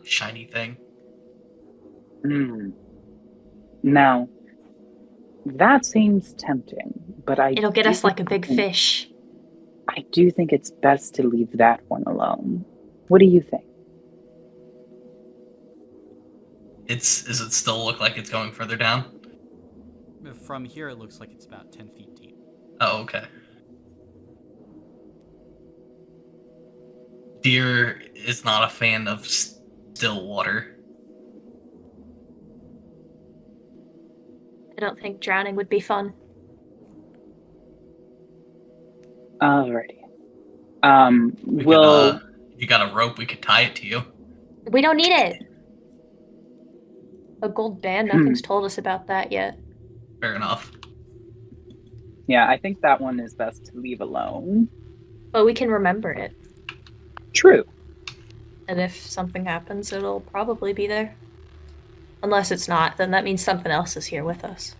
Shiny thing. Hmm. Now, that seems tempting, but It'll get us like a big fish. I do think it's best to leave that one alone. What do you think? Does it still look like it's going further down? From here, it looks like it's about 10 feet deep. Oh, okay. Deer is not a fan of still water. I don't think drowning would be fun. Alrighty. We We'll... could, if you got a rope, we could tie it to you. We don't need it. A gold band, nothing's told us about that yet. Fair enough. Yeah, I think that one is best to leave alone. But we can remember it. True. And if something happens, it'll probably be there. Unless it's not, then that means something else is here with us.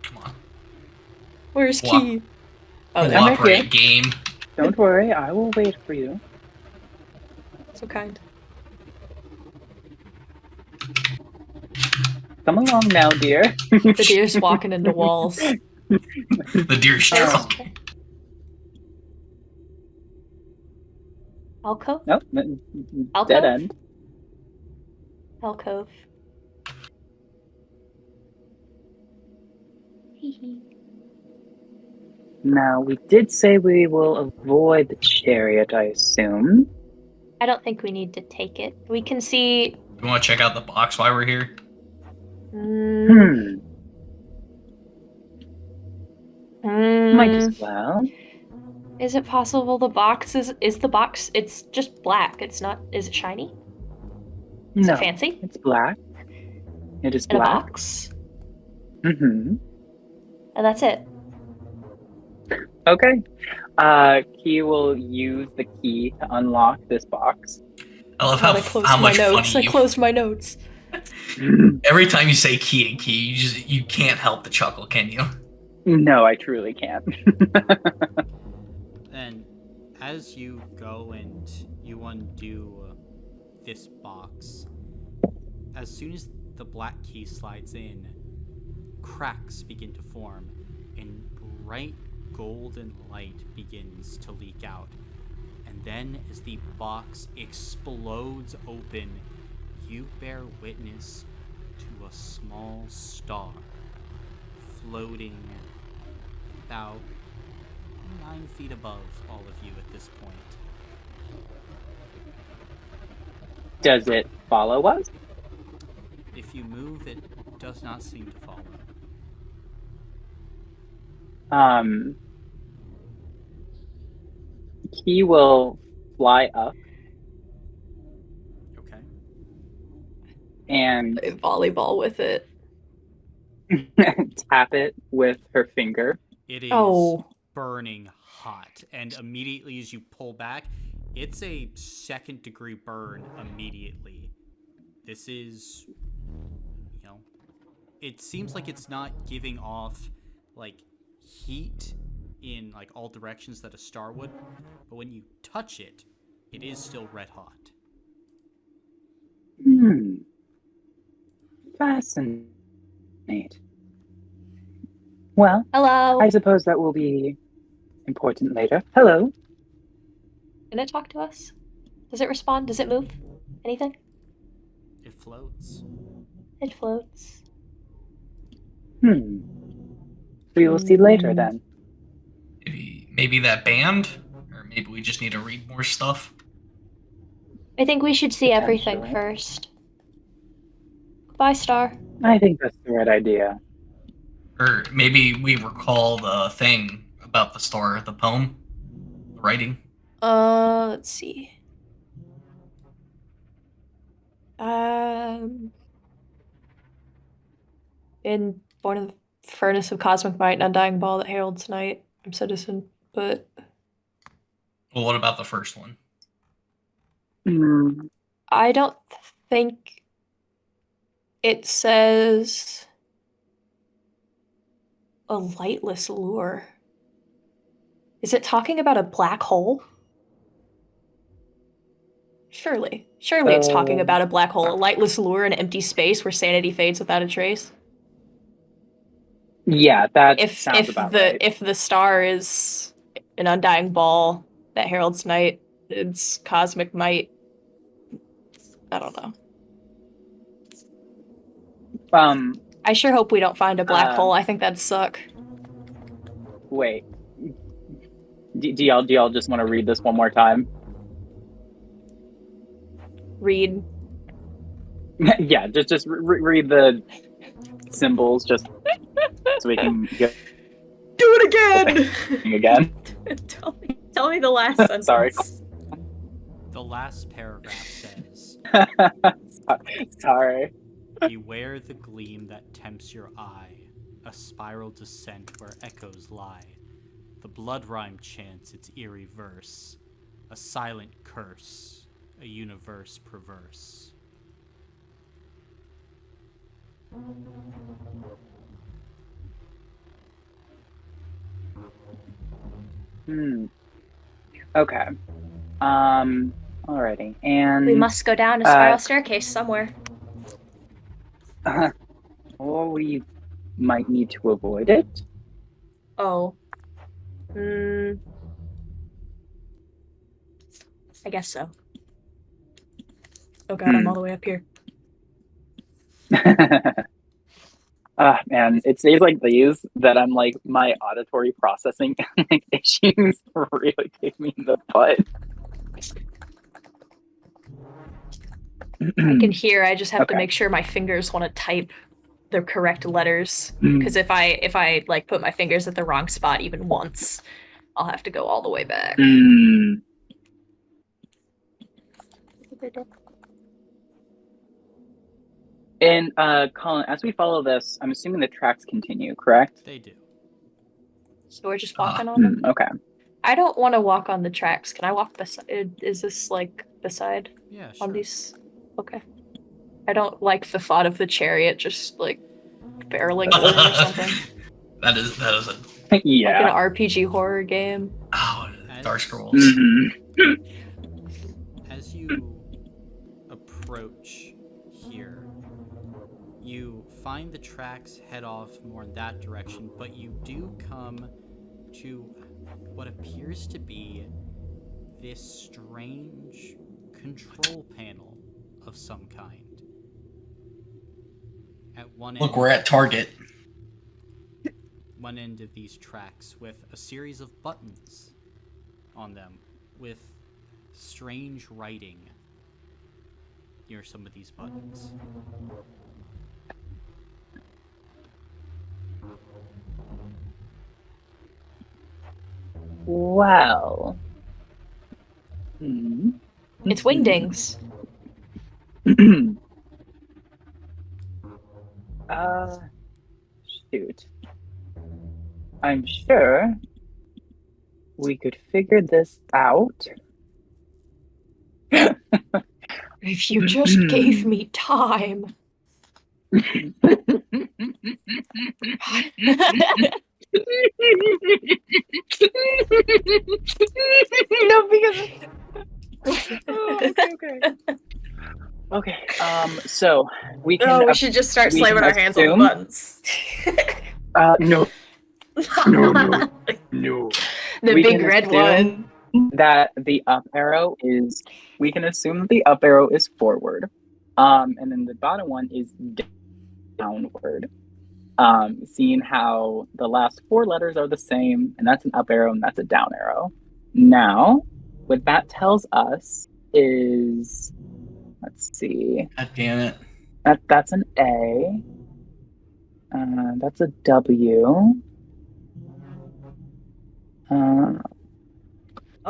Come on. Where's Wa- Key? Oh, I'm there. right Cooperate, game. Don't worry, I will wait for you. So kind. Come along now, dear. The deer's walking into walls. The deer strong. Alcove? Nope. Alcove? Dead end. Alcove. Now, we did say we will avoid the chariot, I assume. I don't think we need to take it. We can see. You want to check out the box while we're here? Might as well. Is it possible the box is the box? It's just black. It's not. Is it shiny? Is No, it fancy? it's black. It is In a black. box. Mm-hmm. And that's it. Okay. Key will use the key to unlock this box. I love I closed how my much notes. funny I closed my notes. Every time you say key and key, you can't help the chuckle, can you? No, I truly can't. And as you go and you undo this box, as soon as the black key slides in, cracks begin to form, and bright golden light begins to leak out. And then as the box explodes open, you bear witness to a small star floating about 9 feet above all of you at this point. Does it follow us? If you move, it does not seem to follow. Key will fly up Okay. and Play volleyball with it. tap it with her finger. It is burning hot, and immediately as you pull back, it's a second-degree burn immediately. This is, it seems like it's not giving off, like, heat in, like, all directions that a star would, but when you touch it, it is still red hot. Fascinating. Well, Hello. I suppose that will be important later. Hello. Can it talk to us? Does it respond? Does it move? Anything? It floats. It floats. We will see later then. Maybe that band, or maybe we just need to read more stuff. I think we should see everything Potentially. first. Goodbye, Star. I think that's the right idea. Or maybe we recall the thing about the star, the poem, the writing. Let's see. In Born of the Furnace of Cosmic Might and Undying Ball that heralds night, I'm citizen, but Well, what about the first one? I don't think it says a lightless lure. Is it talking about a black hole? Surely it's talking about a black hole, a lightless lure, an empty space where sanity fades without a trace. Yeah, that sounds about right. If the star is an undying ball that heralds night, it's cosmic might. I don't know. I sure hope we don't find a black hole. I think that'd suck. Wait. Do y'all just want to read this one more time? Read. Yeah, just read the symbols, just so we can get Do it again. tell me the last sentence. Sorry. The last paragraph says, Sorry. "Beware the gleam that tempts your eye, a spiral descent where echoes lie. The blood rhyme chants its eerie verse, a silent curse, a universe perverse." Okay. Alrighty. And We must go down a spiral staircase somewhere. or we might need to avoid it. Oh. I guess so. Oh god, I'm all the way up here. Man, it's days like these that I'm like, my auditory processing issues really kick me in the butt. I can hear, I just have to make sure my fingers want to type the correct letters. Because if I like put my fingers at the wrong spot even once, I'll have to go all the way back. And Colin, as we follow this, I'm assuming the tracks continue, correct? They do. So we're just walking on them? Okay. I don't want to walk on the tracks. Can I walk beside? Is this like beside? Yeah, sure. On these? Okay. I don't like the thought of the chariot just like barreling through or something. That is a yeah. Like an RPG horror game. Oh, Dark Scrolls. As you approach here, you find the tracks head off more in that direction, but you do come to what appears to be this strange control panel of some kind. At one end, Look, we're at Target. One end of these tracks with a series of buttons on them with strange writing near some of these buttons. Well. It's wingdings. Shoot. I'm sure we could figure this out. If you just gave me time. No, because okay. Okay. So we can. We should just start slamming our hands on the buttons. No. No. The big red one. That the up arrow is. We can assume that the up arrow is forward, and then the bottom one is downward. Seeing how the last 4 letters are the same, and that's an up arrow and that's a down arrow. Now, what that tells us is, let's see, God damn it. that's an A. That's a W.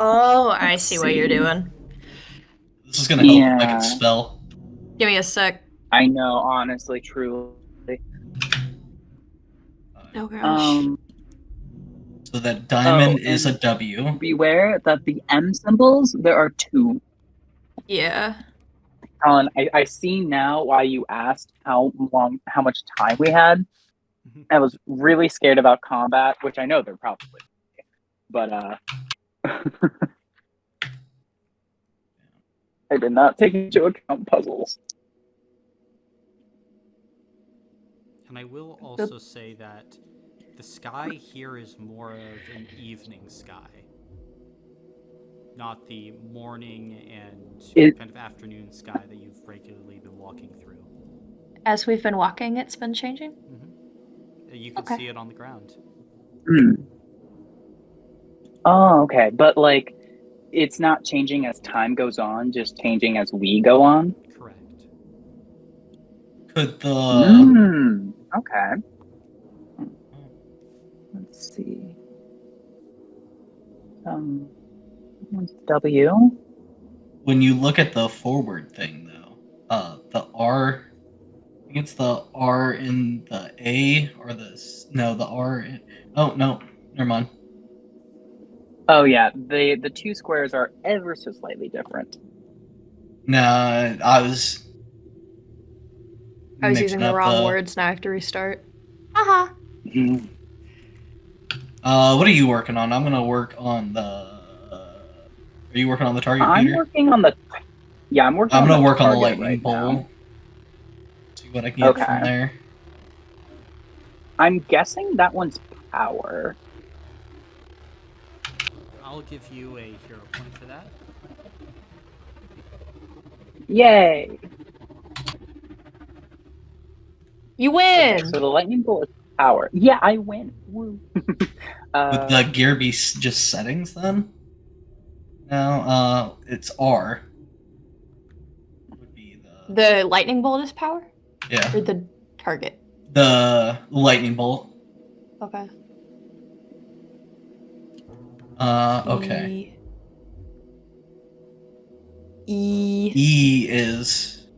Oh, I Let's see what you're see. doing. This is gonna help if I Yeah. can spell. Give me a sec. I know, honestly, truly. Oh gosh. So that diamond Oh, is a and W. beware that the M symbols, there are 2. Yeah. Colin, I see now why you asked how much time we had. I was really scared about combat, which I know they're probably, but I did not take into account puzzles. And I will also say that the sky here is more of an evening sky, not the morning and kind of afternoon sky that you've regularly been walking through. As we've been walking, it's been changing? You can see it on the ground. Oh, okay. But, like, it's not changing as time goes on, just changing as we go on? Correct. Could the... Okay. Let's see. W. When you look at the forward thing, though, the R... I think it's the R in the A, or the... No, the R in... Oh, no. Never mind. Oh, yeah. The 2 squares are ever so slightly different. Nah, I was using the wrong words. Now I have to restart. Haha. What are you working on? I'm gonna work on the... Are you working on the target, Peter? I'm working on the... Yeah, I'm working I'm on gonna the work on the target lightning right bolt. now. See what I can get from there. I'm guessing that one's power. I'll give you a hero point for that. Yay! You win! So the lightning bolt is power. Yeah, I win. Woo. Would the gear be just settings then? No, it's R. Would be the lightning bolt is power? Yeah. Or the target? The lightning bolt. Okay. Okay. E is...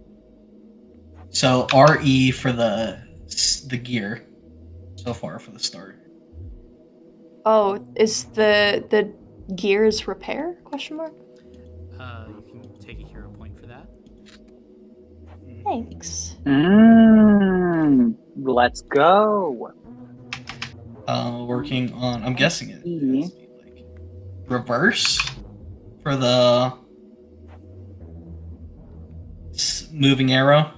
So RE for the gear so far for the start. Oh, is the gears repair? Question mark. You can take a hero point for that. Thanks. Let's go. Working on... I'm guessing it has to be like reverse for the moving arrow.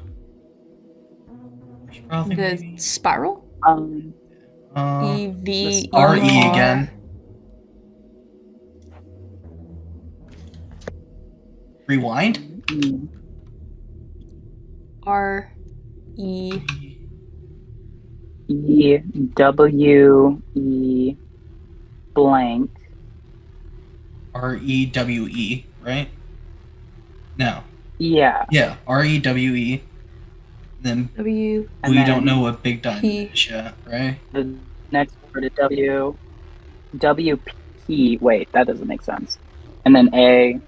The spiral? EV RE again. Rewind? R E E W E blank. REWE, right? No. Yeah. Yeah, REWE. Then W. We don't know what big diamond is yet, right? The next word is W. WP. Wait, that doesn't make sense. And then A.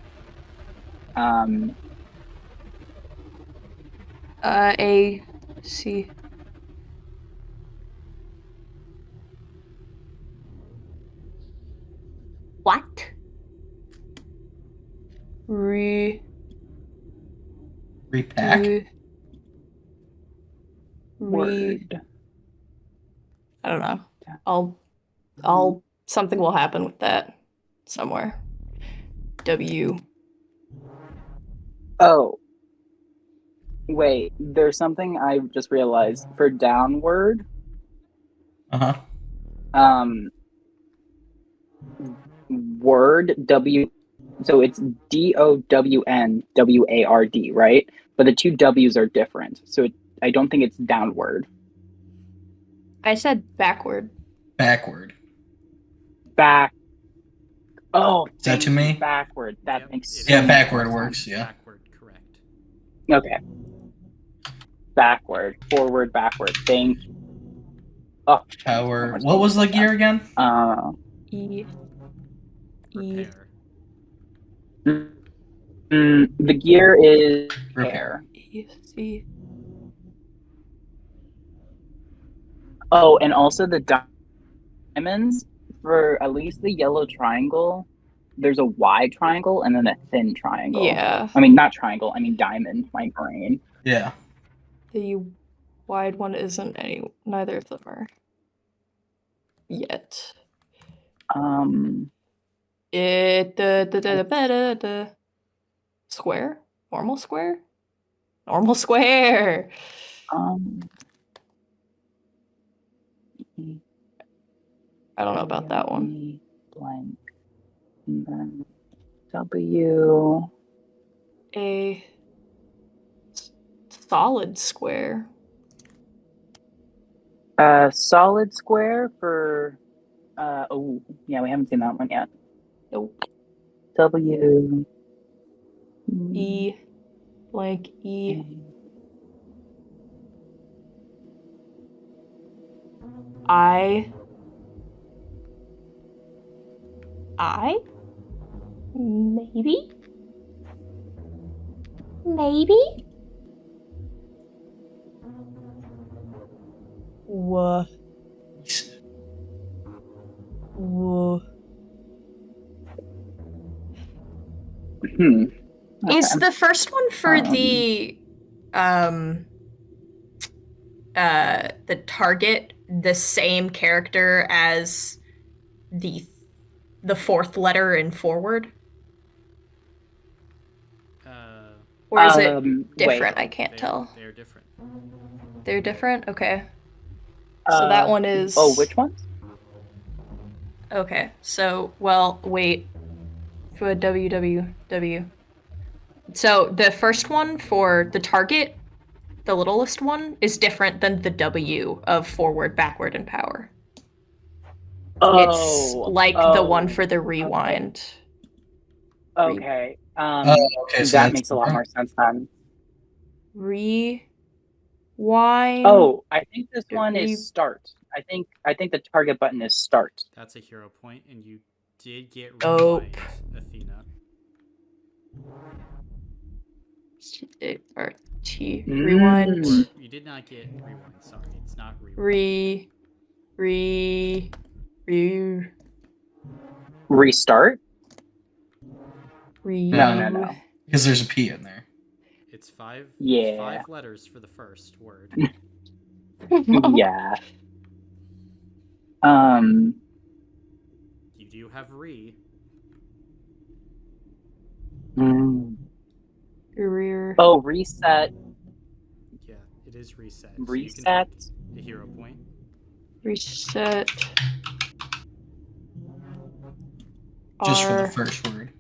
A C. What? Repack? Word. I don't know. I'll something will happen with that somewhere. W. Oh. Wait, there's something I just realized for downward. Word W. So it's DOWNWARD, right? But the 2 W's are different. So I don't think it's downward. I said backward. Backward. Back. Oh, Is that thank to you. me? Backward. That Yep, makes it so Yeah, is much backward more works. sense. Yeah. Backward, correct. Okay. Backward. Forward. Backward. Thank you. Oh, that makes so Power. much What was the sense. gear again? E. E. Repair. The gear is Repair. E. C. Oh, and also the diamonds for at least the yellow triangle. There's a wide triangle and then a thin triangle. Yeah. I mean, not triangle. I mean diamond. My brain. Yeah. The wide one isn't any. Neither of them are. Yet. The square? Normal square? Normal square! I don't know about that one. Blank. And then W. A solid square. Solid square for. Oh, yeah, we haven't seen that one yet. Nope. W. E. Blank E. I. Maybe? Maybe? Whoa. Whoa. Okay. Is the first one for the target the same character as the fourth letter in forward? Or is it different? I can't tell. They're different. They're different? Okay. So that one is... Oh, which ones? Okay, so, well, wait. For WWW. So the first one for the target, the littlest one, is different than the W of forward, backward, and power. It's like the one for the rewind. Okay. Okay, so that makes a lot more sense then. Rewind. Oh, I think this one is start. I think the target button is start. That's a hero point, and you did get Oh. rewind, Athena. Or T. Rewind. Or you did not get rewind. Sorry, it's not rewind. Restart? No. Because there's a P in there. It's five letters for the first word. Yeah. You do have re. Career. Oh, reset. Yeah, it is reset. Reset. So a hero point. Reset. Just for the first word.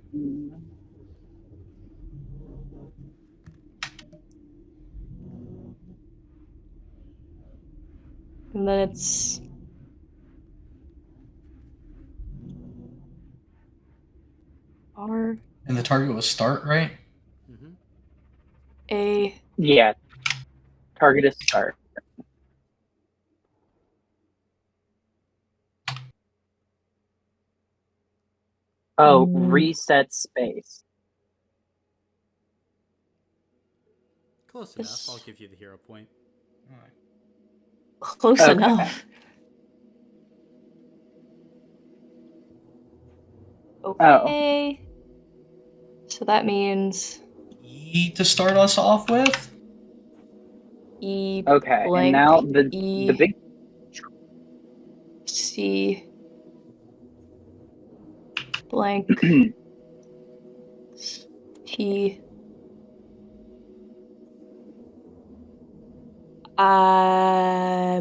And then it's R. And the target was start, right? Mm-hmm. A. Yeah. Target is start. Oh, reset space. Close enough. I'll give you the hero point. Close enough. Okay. Oh. So that means E to start us off with? E. Okay, Blank, and now the big C. Blank. T. I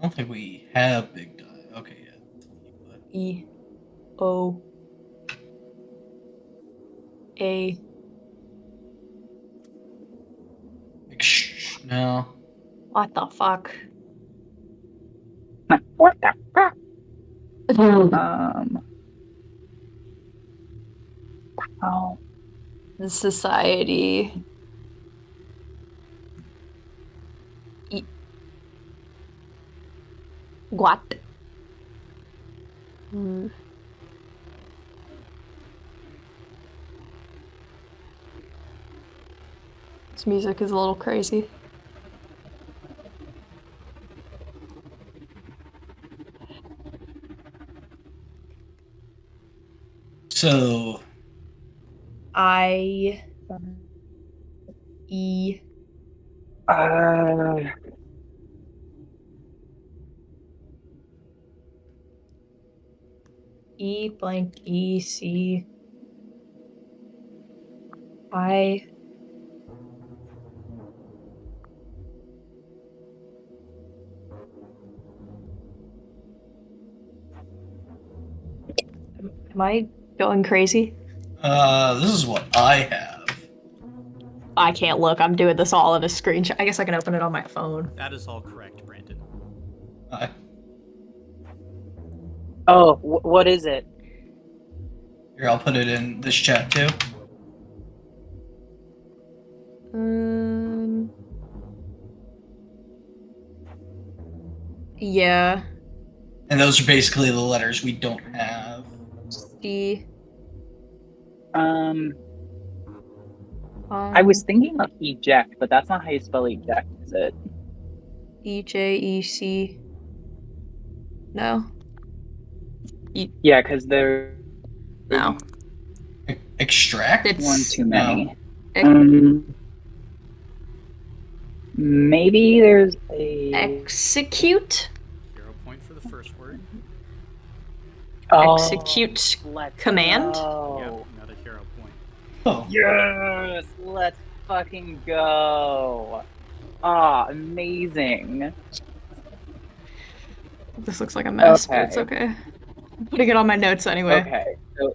don't think we have big die. Okay, yeah. E. O. A. No. What the fuck? What the fuck? Um. Oh. The society. What? This music is a little crazy. So. I. E. E blank E C I. Am I going crazy? This is what I have. I can't look. I'm doing this all in a screenshot. I guess I can open it on my phone. That is all correct, Brandon. Oh, what is it? Here, I'll put it in this chat too. Yeah. And those are basically the letters we don't have. C. I was thinking of eject, but that's not how you spell eject, is it? EJEC. No. Yeah, because there. No. Extract? It's One too many. No. Maybe there's a. Execute. 0 point for the first word. Execute let's command. go. Yep, another hero point. Oh. Yes, let's fucking go. Ah, amazing. This looks like a mess, but Okay. it's okay. I'm putting it on my notes anyway. Okay, so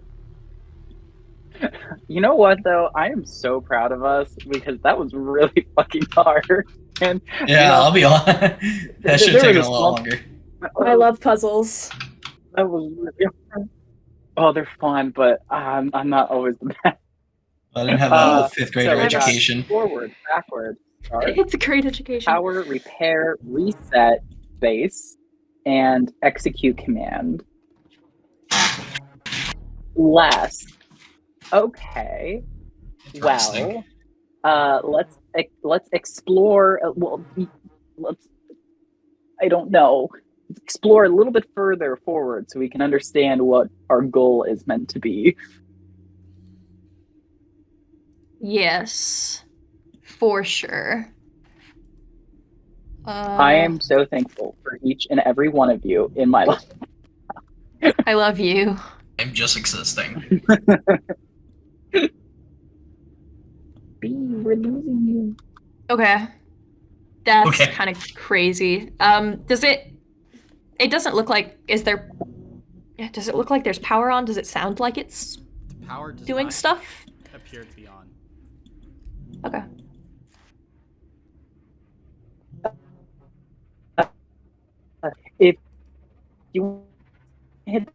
you know what though? I am so proud of us because that was really fucking hard. And Yeah, I'll be honest. That should have there taken was a a lot small- longer. I love puzzles. that was really hard. Oh, they're fun, but I'm not always the best. I didn't have a fifth grader So we got education. Forward, backward, start, It's a great education. power, repair, reset, base, and execute command. Less. Okay. Interesting. Well, let's explore. Let's. I don't know. Explore a little bit further forward so we can understand what our goal is meant to be. Yes. For sure. I am so thankful for each and every one of you in my life. I love you. I'm just existing. We're losing you. Okay. That's Okay. kind of crazy. Does it doesn't look like, does it look like there's power on? Does it sound like it's The power does doing not stuff? appear to be on. Okay. If you hit.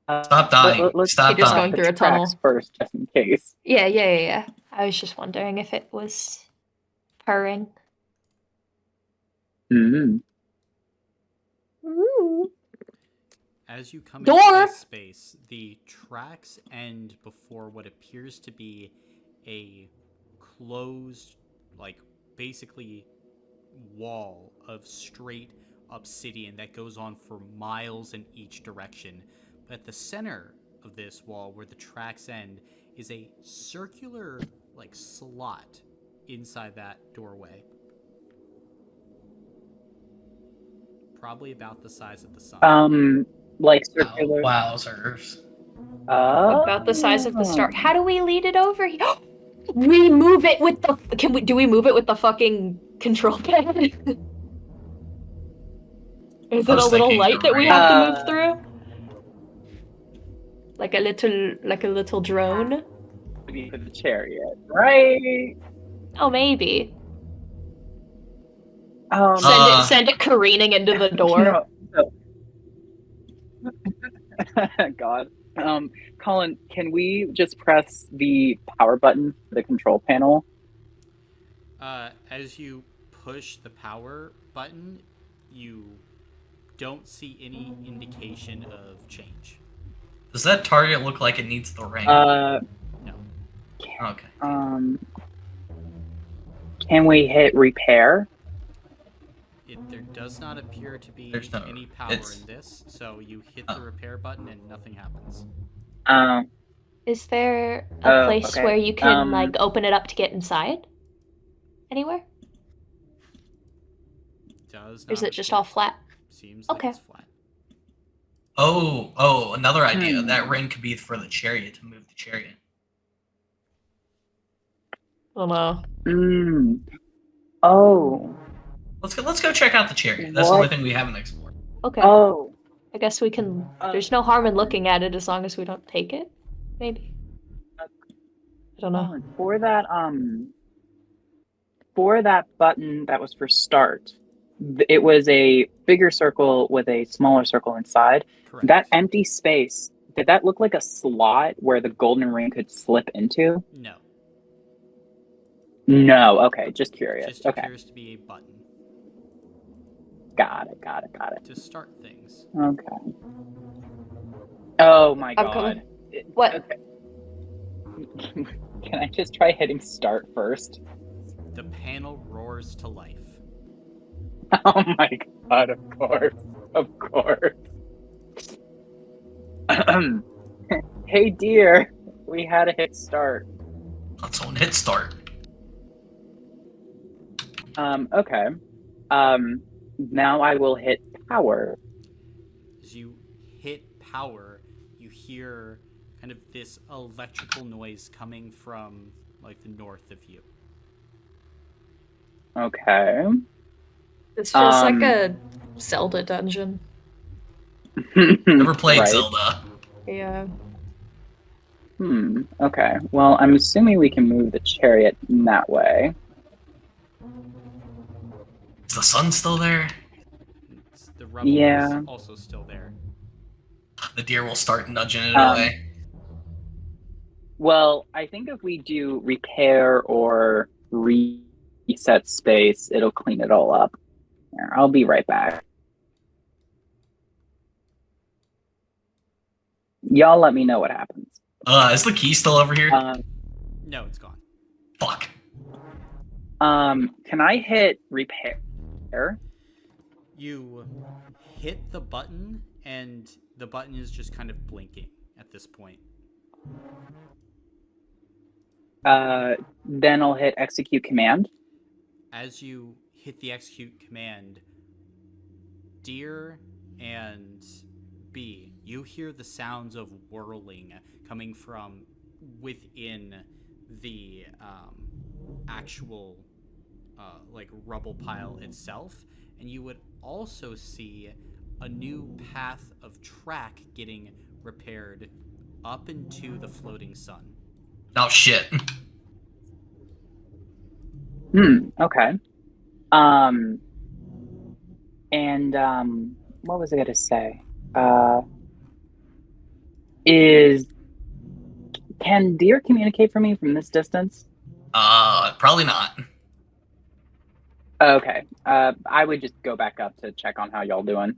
Stop dying. Let's Stop You're just dying. going through a tunnel. tracks first, just in case. Yeah. I was just wondering if it was purring. Mm. Ooh. As you come Door! into this space, the tracks end before what appears to be a closed, like, basically wall of straight obsidian that goes on for miles in each direction. But at the center of this wall, where the tracks end, is a circular, like, slot inside that doorway. Probably about the size of the sun. Like circular. Wowzers. About the size of the star. How do we lead it over here? We move it with the. Do we move it with the fucking control pad? Is it I was a little thinking light that we the have to ring. move through? Like a little drone? Maybe for the chariot, right? Oh, maybe. Um, Send it careening into the door. no, God. Colin, can we just press the power button for the control panel? As you push the power button, you don't see any indication of change. Does that target look like it needs the ring? No. Okay. Can we hit repair? There does not appear to be There's no- any power it's- in this, so you hit the repair button and nothing happens. Is there a place okay. where you can like open it up to get inside? Anywhere? Does Or is not it just appear. all flat? Seems like Okay. it's flat. Oh, another idea. That ring could be for the chariot, to move the chariot. Oh no. Oh. Let's go check out the chariot. That's the only thing we haven't explored. Okay. Oh. I guess we can. There's no harm in looking at it as long as we don't take it. Maybe. I don't know. Colin, for that button that was for start, it was a bigger circle with a smaller circle inside. Correct. That empty space, did that look like a slot where the golden ring could slip into? No. No, okay, just curious. Just Okay, appears to be a button got it. to start things. Okay. Oh my I'm god. coming. What? Okay. Can I just try hitting start first? The panel roars to life. Oh my god, of course. Hey dear, we had a hit start. Let's on hit start. Okay. Now I will hit power. As you hit power, you hear kind of this electrical noise coming from like the north of you. Okay. This feels like a Zelda dungeon. Never played Right. Zelda. Yeah. Okay. Well, I'm assuming we can move the chariot in that way. Is the sun still there? The rebel Yeah. is also still there. The deer will start nudging it away. Well, I think if we do repair or reset space, it'll clean it all up. Here, I'll be right back. Y'all let me know what happens. Is the key still over here? No, it's gone. Fuck. Can I hit repair? You hit the button, and the button is just kind of blinking at this point. Then I'll hit execute command. As you hit the execute command, Deer and B, you hear the sounds of whirling coming from within the actual like rubble pile itself, and you would also see a new path of track getting repaired up into the floating sun. Oh shit. Okay. What was I gonna say? Can deer communicate for me from this distance? Probably not. Okay. I would just go back up to check on how y'all doing.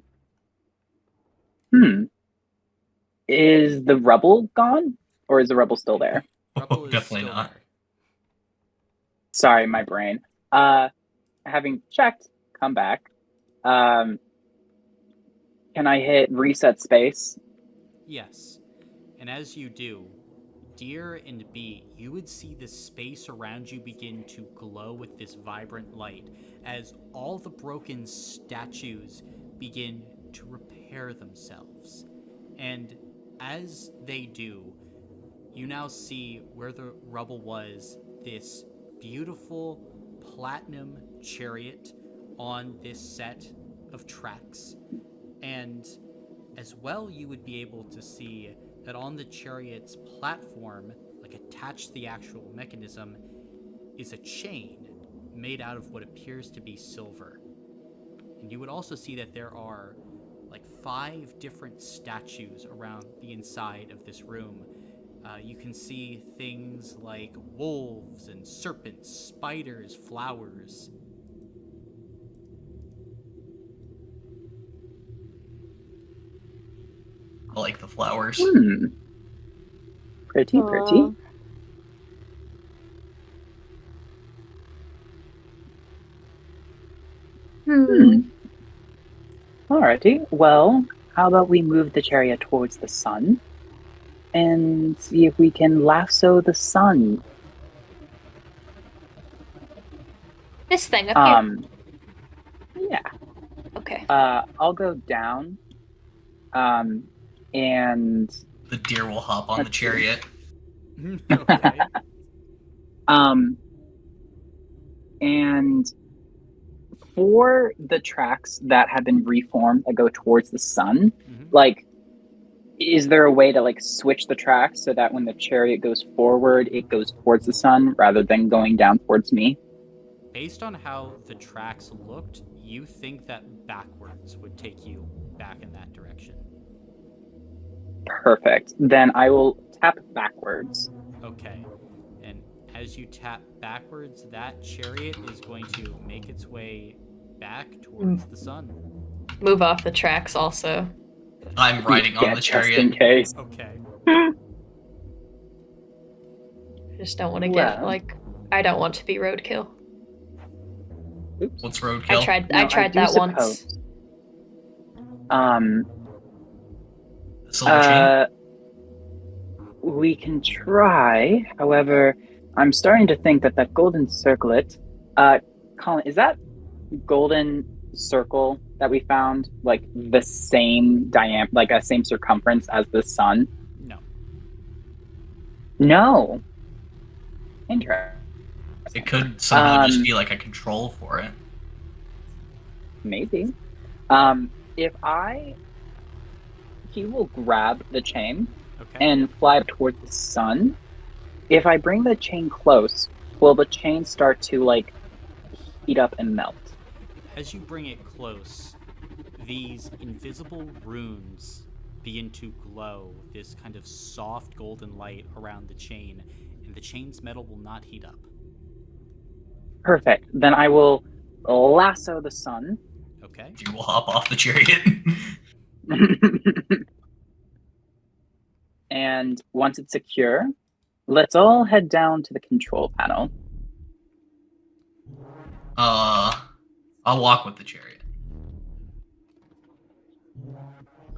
Is the rubble gone? Or is the rubble still there? Rubble is Definitely still not. there. Sorry, my brain. Having checked, come back. Can I hit reset space? Yes. And as you do, Deer and B, you would see the space around you begin to glow with this vibrant light as all the broken statues begin to repair themselves. And as they do, you now see where the rubble was, this beautiful platinum chariot on this set of tracks. And as well, you would be able to see that on the chariot's platform, like attached to the actual mechanism, is a chain made out of what appears to be silver. And you would also see that there are like 5 different statues around the inside of this room. You can see things like wolves and serpents, spiders, flowers. I like the flowers. Pretty, pretty. Alrighty. Well, how about we move the chariot towards the sun and see if we can lasso the sun? This thing up here. Yeah. Okay. I'll go down. And The deer will hop on the chariot. Okay. And for the tracks that have been reformed that go towards the sun, like, is there a way to like switch the tracks so that when the chariot goes forward, it goes towards the sun rather than going down towards me? Based on how the tracks looked, you think that backwards would take you back in that direction. Perfect. Then I will tap backwards. Okay. And as you tap backwards, that chariot is going to make its way back towards the sun. Move off the tracks also. I'm riding on the just in chariot. case. Okay. I just don't want to get, Well. I don't want to be roadkill. Oops. What's roadkill? No, I tried do that suppose. once. The silver chain? We can try. However, I'm starting to think that golden circlet, Colin, is that golden circle that we found like the same diameter, like a same circumference as the sun? No. No. Interesting. It could somehow just be like a control for it. Maybe. He will grab the chain Okay. and fly towards the sun. If I bring the chain close, will the chain start to like heat up and melt? As you bring it close, these invisible runes begin to glow this kind of soft golden light around the chain, and the chain's metal will not heat up. Perfect. Then I will lasso the sun. Okay. You will hop off the chariot. And once it's secure, let's all head down to the control panel. I'll walk with the chariot.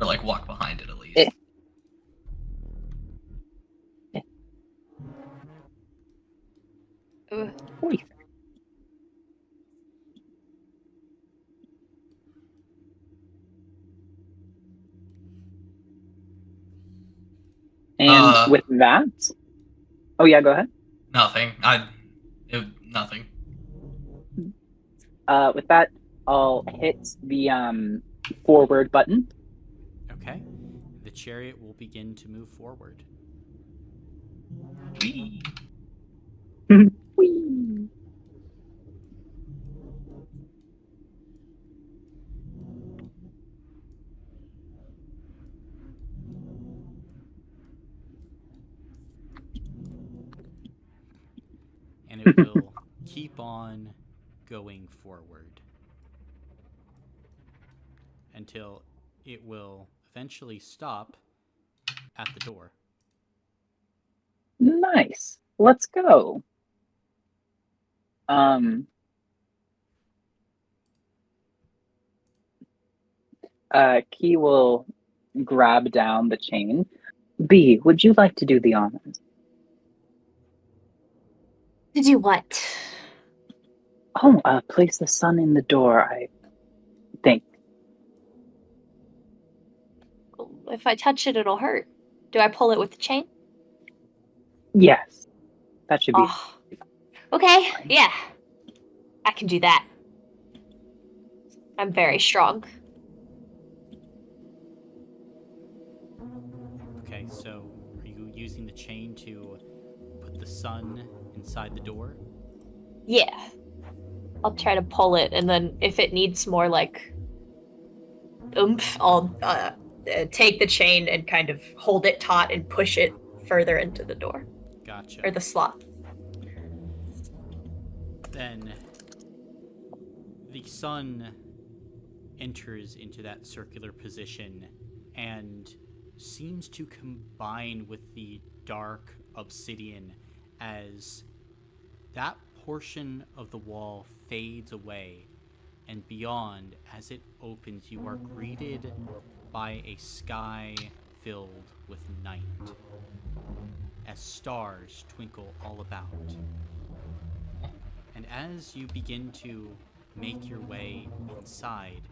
Or like walk behind it at least. Oy. And with that, oh yeah, go ahead. Nothing. Nothing. With that, I'll hit the forward button. Okay. The chariot will begin to move forward. Whee. Whee. And it will keep on going forward until it will eventually stop at the door. Nice. Let's go. Key will grab down the chain. B, would you like to do the honors? To do what? Oh, place the sun in the door, I think. If I touch it, it'll hurt. Do I pull it with the chain? Yes. That should be. Oh. Okay, yeah. I can do that. I'm very strong. Okay, Okay, so are you using the chain to put the sun inside the door? Yeah. I'll try to pull it, and then if it needs more, like, oomph, I'll take the chain and kind of hold it taut and push it further into the door. Gotcha. Or the slot. Then the sun enters into that circular position and seems to combine with the dark obsidian as that portion of the wall fades away, and beyond, as it opens, you are greeted by a sky filled with night as stars twinkle all about. And as you begin to make your way inside,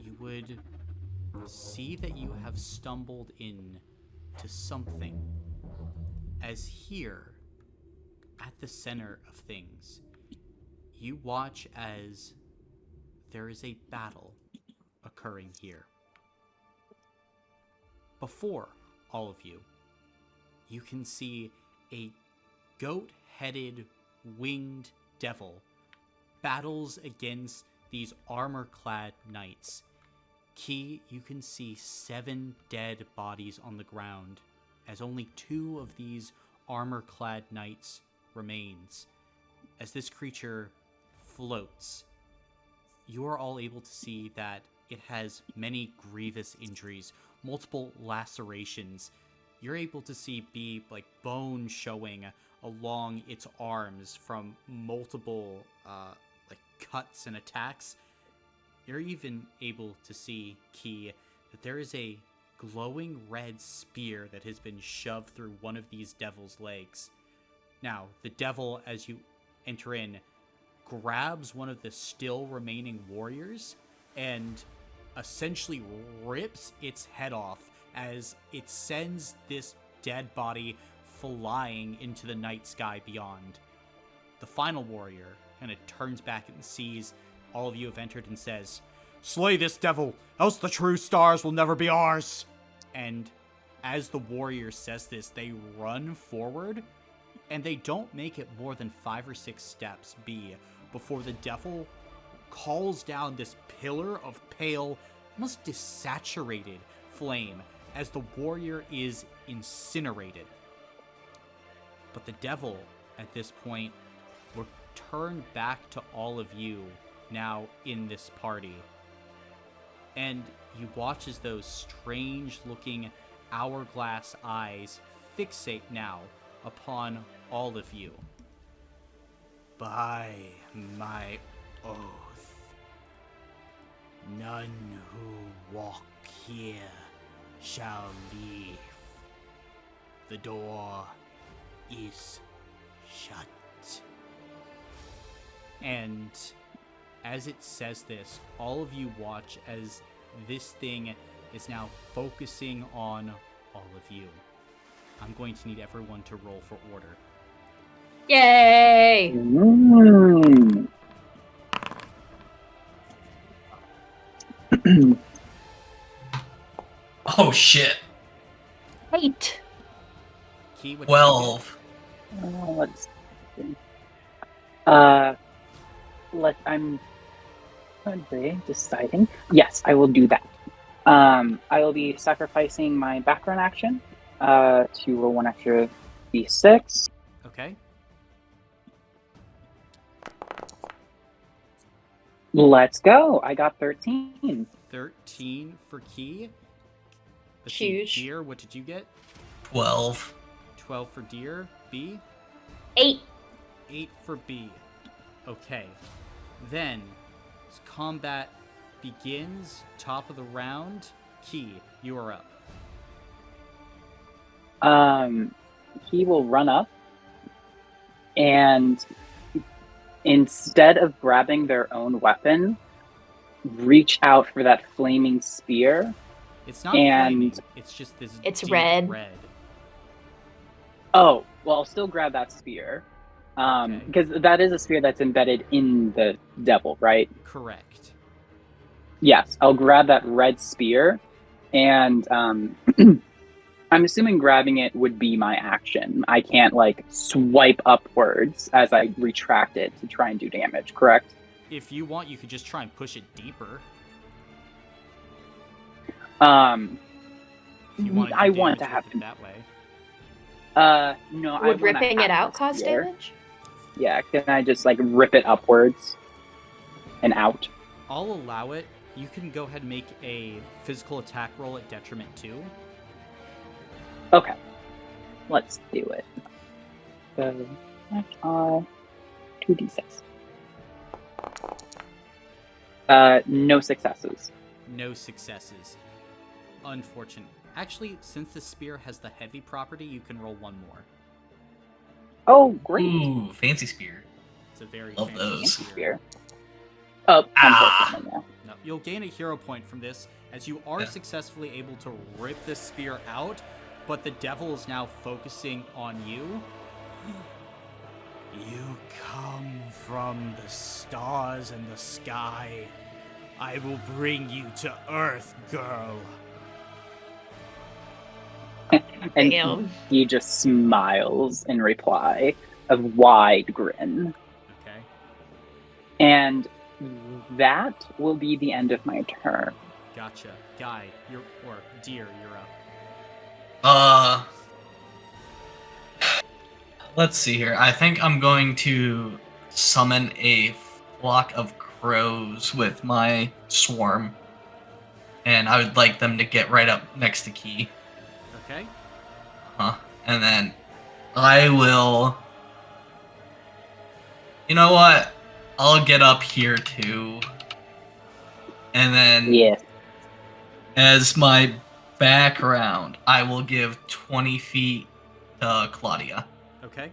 you would see that you have stumbled in to something, as here, at the center of things, you watch as there is a battle occurring here. Before all of you, you can see a goat-headed winged devil battles against these armor-clad knights. Key, you can see 7 dead bodies on the ground, as only 2 of these armor-clad knights remains. As this creature floats, you are all able to see that it has many grievous injuries, multiple lacerations. You're able to see like bone showing along its arms from multiple like cuts and attacks. You're even able to see, Key, that there is a glowing red spear that has been shoved through one of these devil's legs. Now, the devil, as you enter in, grabs one of the still remaining warriors and essentially rips its head off as it sends this dead body flying into the night sky beyond. The final warrior kind of turns back and sees all of you have entered and says, "Slay this devil, else the true stars will never be ours." And as the warrior says this, they run forward, and they don't make it more than 5 or 6 steps before the devil calls down this pillar of pale, almost desaturated flame as the warrior is incinerated. But the devil, at this point, will turn back to all of you now in this party. And you watch as those strange-looking hourglass eyes fixate now upon all of you. "By my oath, none who walk here shall leave. The door is shut." And as it says this, all of you watch as this thing is now focusing on all of you. I'm going to need everyone to roll for order. Yay! Oh shit. 8. Key, what did you 12. Let's see. I'm currently deciding. Yes, I will do that. I will be sacrificing my background action to roll 1 extra d6. get? Okay. Let's go. I got 13. 13 for Key. Let's see, Huge. Deer, what did you get? 12. 12 for Deer. B? 8. 8 for B. Okay. Then, as combat begins, top of the round, Key, you are up. He will run up and instead of grabbing their own weapon, reach out for that flaming spear. It's not flaming, it's just this It's deep red. Oh, well, I'll still grab that spear. Okay. Because that is a spear that's embedded in the devil, right? Correct. Yes, I'll grab that red spear and I'm assuming grabbing it would be my action. I can't like swipe upwards as I retract it to try and do damage, correct? If you want, you could just try and push it deeper. If you want to do I want damage to have with it that way. No, I Would wanna ripping have it out this cause here. damage? Yeah, can I just like rip it upwards and out? I'll allow it. You can go ahead and make a physical attack roll at detriment 2. Okay, let's do it. So that's 2d6. No successes. No successes. Unfortunate. Actually, since the spear has the heavy property, you can roll one more. Oh, great! Ooh, fancy spear. It's a very Love fancy those. Spear. Oh, unfortunately, yeah. No, you'll gain a hero point from this, as you are Yeah. successfully able to rip the spear out, but the devil is now focusing on you. You come from the stars and the sky. I will bring you to Earth, girl. And Damn. he just smiles in reply, a wide grin. Okay. And that will be the end of my turn. Gotcha. Guy, or Deer, you're up. Let's see here. I think I'm going to summon a flock of crows with my swarm. And I would like them to get right up next to Key. Okay. And then I will... You know what? I'll get up here too. And then Yes. as my background, I will give 20 feet to Claudia. Okay.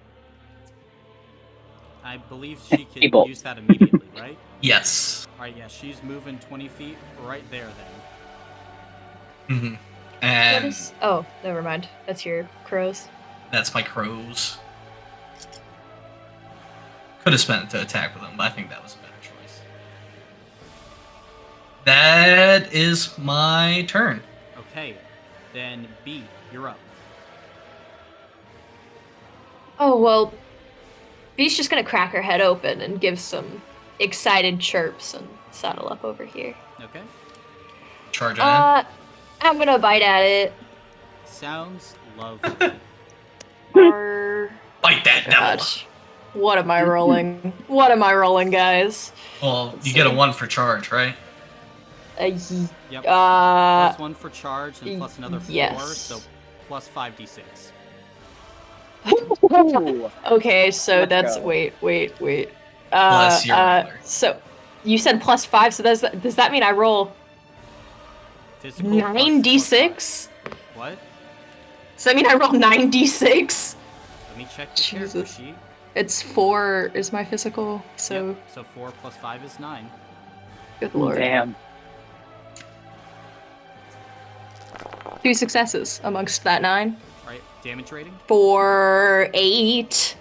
I believe she can Able. use that immediately, right? Yes. Alright, yeah, she's moving 20 feet right there then. hmm What And is? Oh, never mind. That's your crows. that's my crows. Could have spent it to attack with them, but I think that was a better choice. That is my turn. Okay, then B, you're up. Oh well, Bee's just gonna crack her head open and give some excited chirps and settle up over here. Okay. Charge on I'm gonna bite at it. Sounds lovely. Arr. Bite that devil. Gosh. What am I rolling? What am I rolling, guys? Well, Let's you get a see. 1 for charge, right? Yep. Uh, Plus 1 for charge and plus another 4, yes. so plus 5d6. Ooh. okay, so Let's that's go. wait. Plus your regular. So you said plus 5, so does that mean I roll Physical plus 9d6? 5. What? Does that mean I roll 9d6? Let me check the character Jesus. sheet. It's 4 is my physical, so Yep, so 4 plus 5 is 9. good lord. Damn. 2 successes amongst that 9 Alright, damage rating? for 8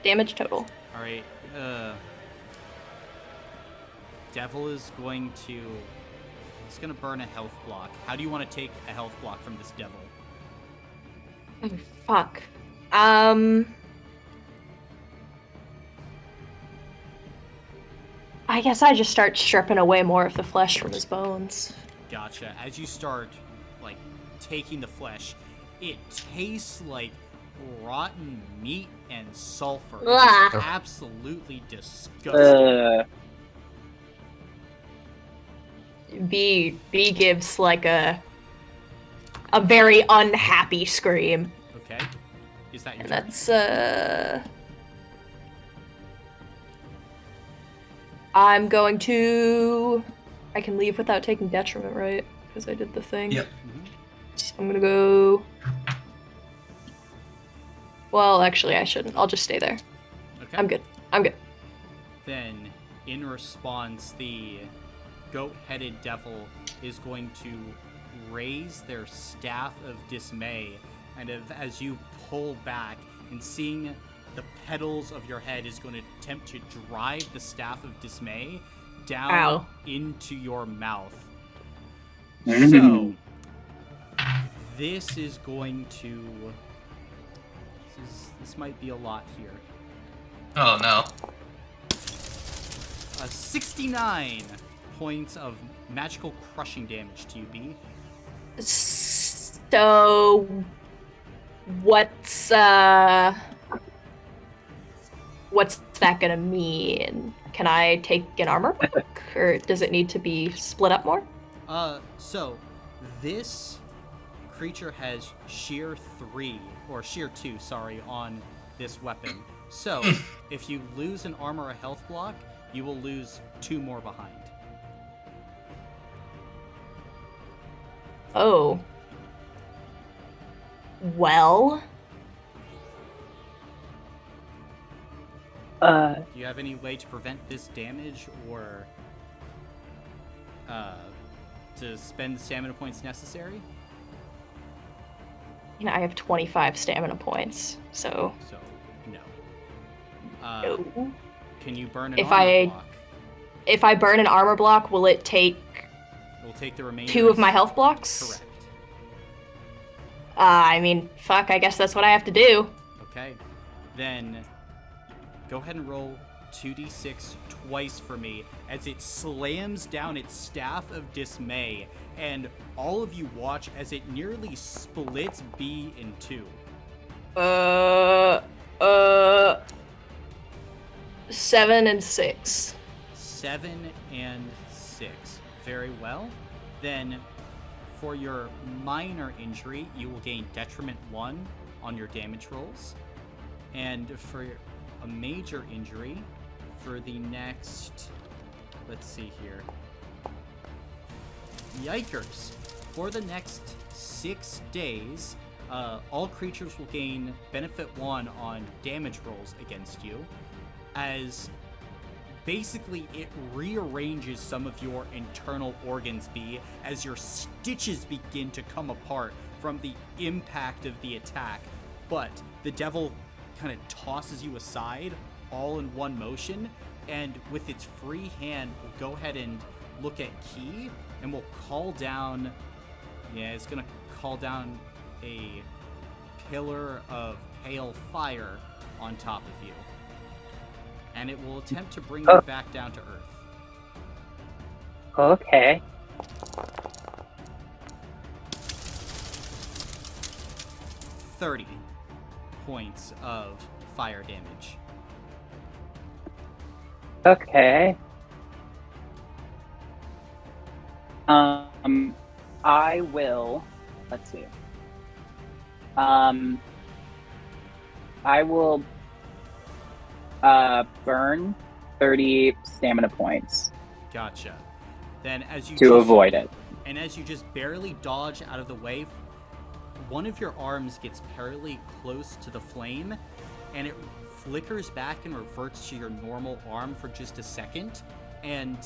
damage total. Alright, Devil is going to... He's gonna burn a health block. How do you want to take a health block from this devil? Oh, fuck. I guess I just start stripping away more of the flesh from his bones. Gotcha. As you start, like, taking the flesh, it tastes like rotten meat and sulfur. It Ugh. is absolutely disgusting. B gives like a very unhappy scream. Okay. Is that your And turn? that's I'm going to I can leave without taking detriment, right? Because I did the thing. Yep. Mhm. So I'm gonna go. Well, actually, I shouldn't. I'll just stay there. Okay. I'm good. I'm good. Then, in response, the goat-headed devil is going to raise their staff of dismay, and as you pull back and seeing the petals of your head is going to attempt to drive the staff of dismay down Ow. into your mouth. Mhm. So, This is going to... This might be a lot here. Oh no. 69 points of magical crushing damage to you, B. So, what's that gonna mean? Can I take an armor block, or does it need to be split up more? So, this creature has sheer 3, or sheer 2, sorry, on this weapon. So, if you lose an armor or health block, you will lose 2 more behind. Oh. Well. Do you have any way to prevent this damage, or to spend the stamina points necessary? I have 25 stamina points, so. So, no. No. Can you burn an If armor block? If I burn an armor block, will it take We'll take the remainder. 2 of my health blocks? Correct. I mean, fuck, I guess that's what I have to do. Okay. Then go ahead and roll 2d6 twice for me as it slams down its staff of dismay, and all of you watch as it nearly splits B in 2. 7 and 6. 7 and 6. Very well. Then, for your minor injury, you will gain detriment 1 on your damage rolls. And for a major injury, for the next... Let's see here. Yikers. For the next 6 days, all creatures will gain benefit 1 on damage rolls against you, as basically it rearranges some of your internal organs, B, as your stitches begin to come apart from the impact of the attack. But the devil kind of tosses you aside all in one motion, and with its free hand will go ahead and look at Key, and will call down, it's gonna call down a pillar of pale fire on top of you. And it will attempt to bring you back down to Earth. Okay. $30 points of fire damage. Okay. I will. Let's see. I will burn 30 stamina points Gotcha. Then as you to avoid it. And as you just barely dodge out of the way, one of your arms gets fairly close to the flame, and it flickers back and reverts to your normal arm for just a second. And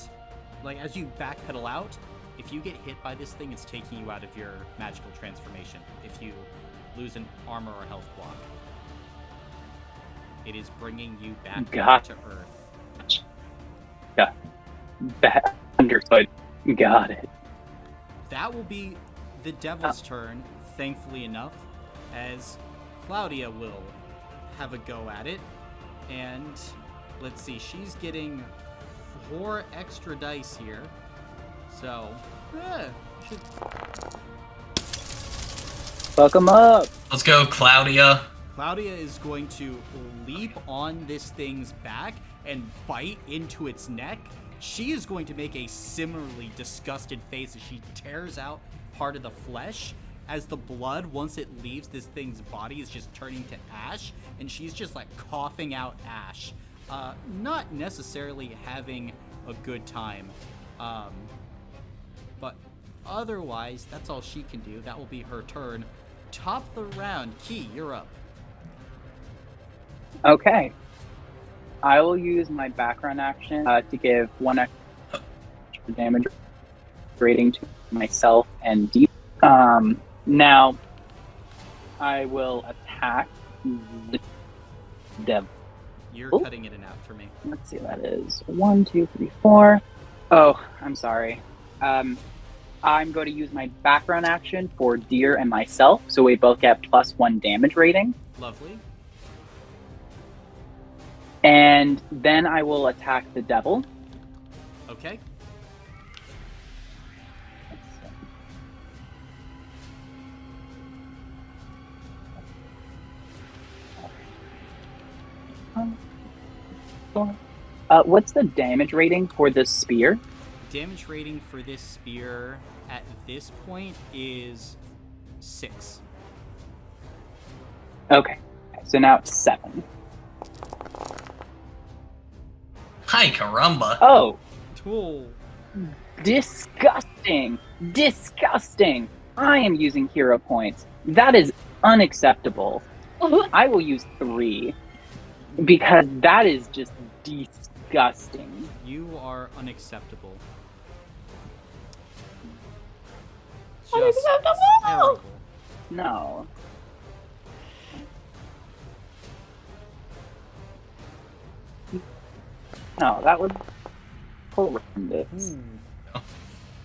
like as you backpedal out, if you get hit by this thing, it's taking you out of your magical transformation. If you lose an armor or health block, it is bringing you back down to Earth. Yeah. That understood. Got it. That will be the devil's turn, thankfully enough, as Claudia will have a go at it. And let's see, she's getting 4 extra dice here. So, should... Fuck 'em up. Let's go, Claudia. Claudia is going to leap on this thing's back and bite into its neck. She is going to make a similarly disgusted face as she tears out part of the flesh, as the blood, once it leaves this thing's body, is just turning to ash, and she's just like coughing out ash. Not necessarily having a good time. But otherwise, that's all she can do. That will be her turn. Top the round. Key, you're up. Okay. I will use my background action to give 1 extra damage rating to myself and Deep. Now, I will attack the devil. You're cutting it in out for me. Let's see, that is 1, 2, 3, 4. Oh, I'm sorry. I'm going to use my background action for Deer and myself, so we both get +1 damage rating. Lovely. And then I will attack the devil. Okay. What's the damage rating for this spear? Damage rating for this spear at this point is 6. Okay, so now it's 7. Hi, caramba. Oh, Cool. disgusting! Disgusting! I am using hero points. That is unacceptable. I will use 3 because that is just disgusting. You are unacceptable. Just Unacceptable! terrible. No. No, that was horrendous.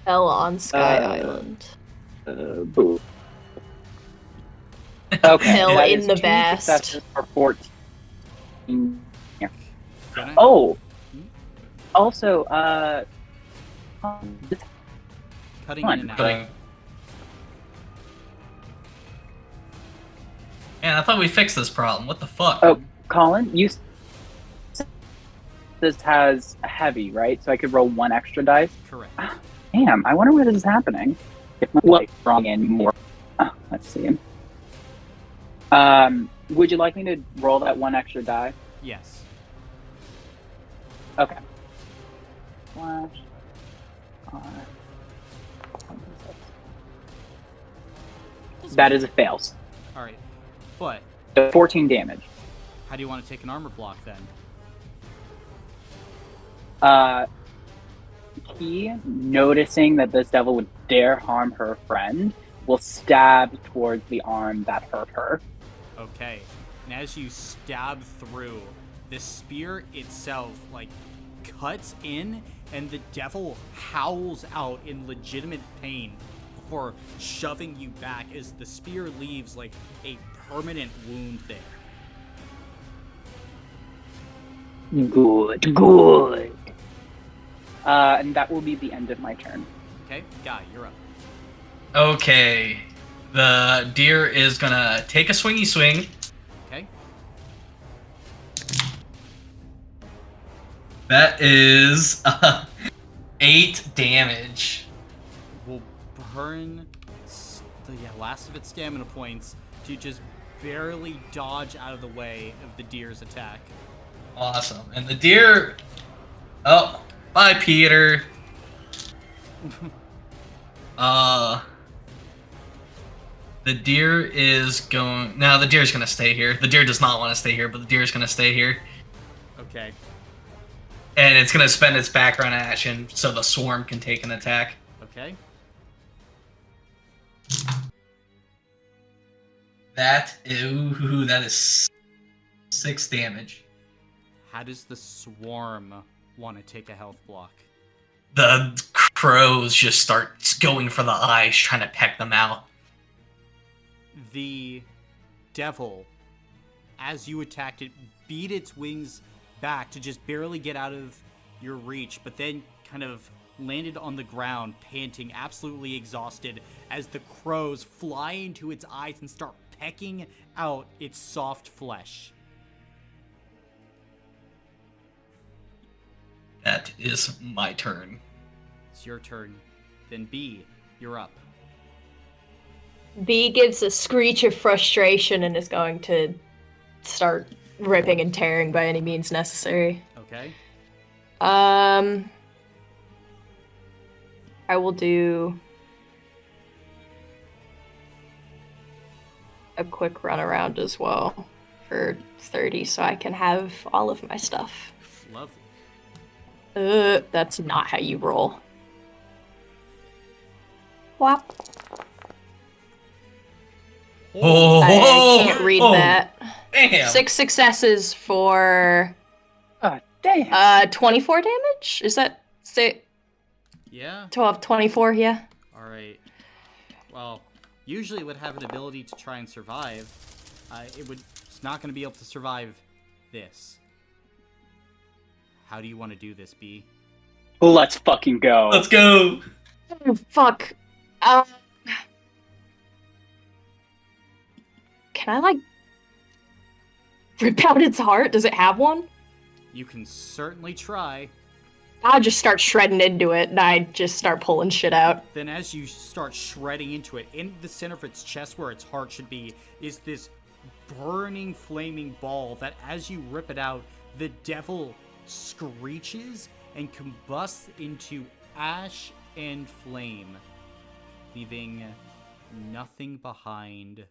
Hell on Sky Uh, Island. Boo. Okay, Hell that in is the 2 vast. successes for 14. Gonna- Oh! Also, Cutting Fine. in and out. Man, I thought we fixed this problem. What the fuck? Oh, Colin, you said this has a heavy, right? So I could roll 1 extra dice. Correct. Damn, I wonder why this is happening. If my life wrong in more. Let's see. Would you like me to roll that 1 extra die? Yes. Okay. Slash. That is a fail. All right. But So 14 damage. how do you want to take an armor block then? Key, noticing that this devil would dare harm her friend, will stab towards the arm that hurt her. Okay. And as you stab through, the spear itself, like, cuts in, and the devil howls out in legitimate pain before shoving you back as the spear leaves, like, a permanent wound there. Good, good. And that will be the end of my turn. Okay? Guy, you're up. Okay. The deer is gonna take a swingy swing. Okay? That is 8 damage. Will burn the last of its stamina points to just barely dodge out of the way of the deer's attack. Awesome. And the deer... Oh, bye, Peter. The deer is going... No, the deer's gonna stay here. The deer does not want to stay here, but the deer's gonna stay here. Okay. And it's gonna spend its background action so the swarm can take an attack. Okay. That is 6 damage. How does the swarm want to take a health block? The crows just start going for the eyes, trying to peck them out. The devil, as you attacked it, beat its wings back to just barely get out of your reach, but then kind of landed on the ground, panting, absolutely exhausted, as the crows fly into its eyes and start pecking out its soft flesh. That is my turn. It's your turn. Then B, you're up. B gives a screech of frustration and is going to start ripping and tearing by any means necessary. Okay. I will do a quick run around as well for 30 so I can have all of my stuff. Lovely. That's not how you roll. Whop. Oh, I can't read that. Damn. 6 successes for Oh, damn. 24 damage? Is that say Yeah. 12, 24, yeah? Alright. Well, usually it would have an ability to try and survive. It's not going to be able to survive this. How do you want to do this, B? Let's fucking go. Let's go. Oh, fuck. Can I, like, rip out its heart? Does it have one? You can certainly try. I'll just start shredding into it, and I just start pulling shit out. Then as you start shredding into it, in the center of its chest where its heart should be, is this burning, flaming ball that as you rip it out, the devil screeches and combusts into ash and flame, leaving nothing behind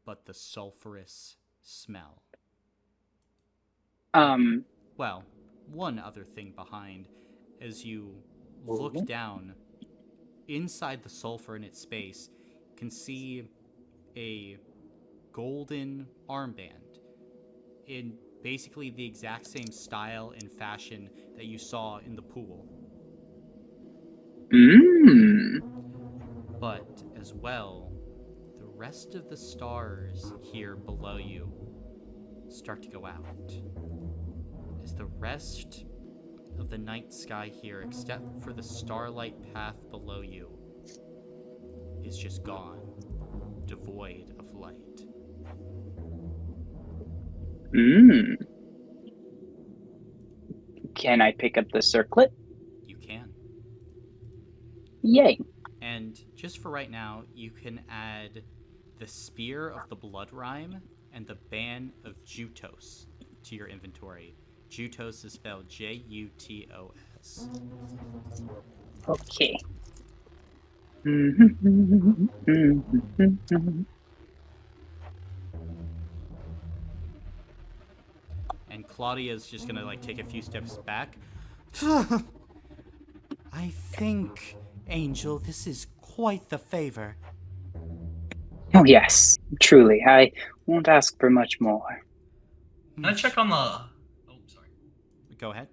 but the sulfurous smell. Well, one other thing behind. As you look down, inside the sulfur in its space, you can see a golden armband in basically the exact same style and fashion that you saw in the pool. But as well, the rest of the stars here below you start to go out. As the rest of the night sky here, except for the starlight path below you, is just gone, devoid of light. Can I pick up the circlet? You can. Yay. And just for right now, you can add the Spear of the Blood Rhyme and the Ban of Jutos to your inventory. Jutos is spelled Jutos. Okay. And Claudia is just gonna like take a few steps back. I think, Angel, this is quite the favor. Oh yes, truly. I won't ask for much more. Can I check on the... Oh, sorry. Go ahead.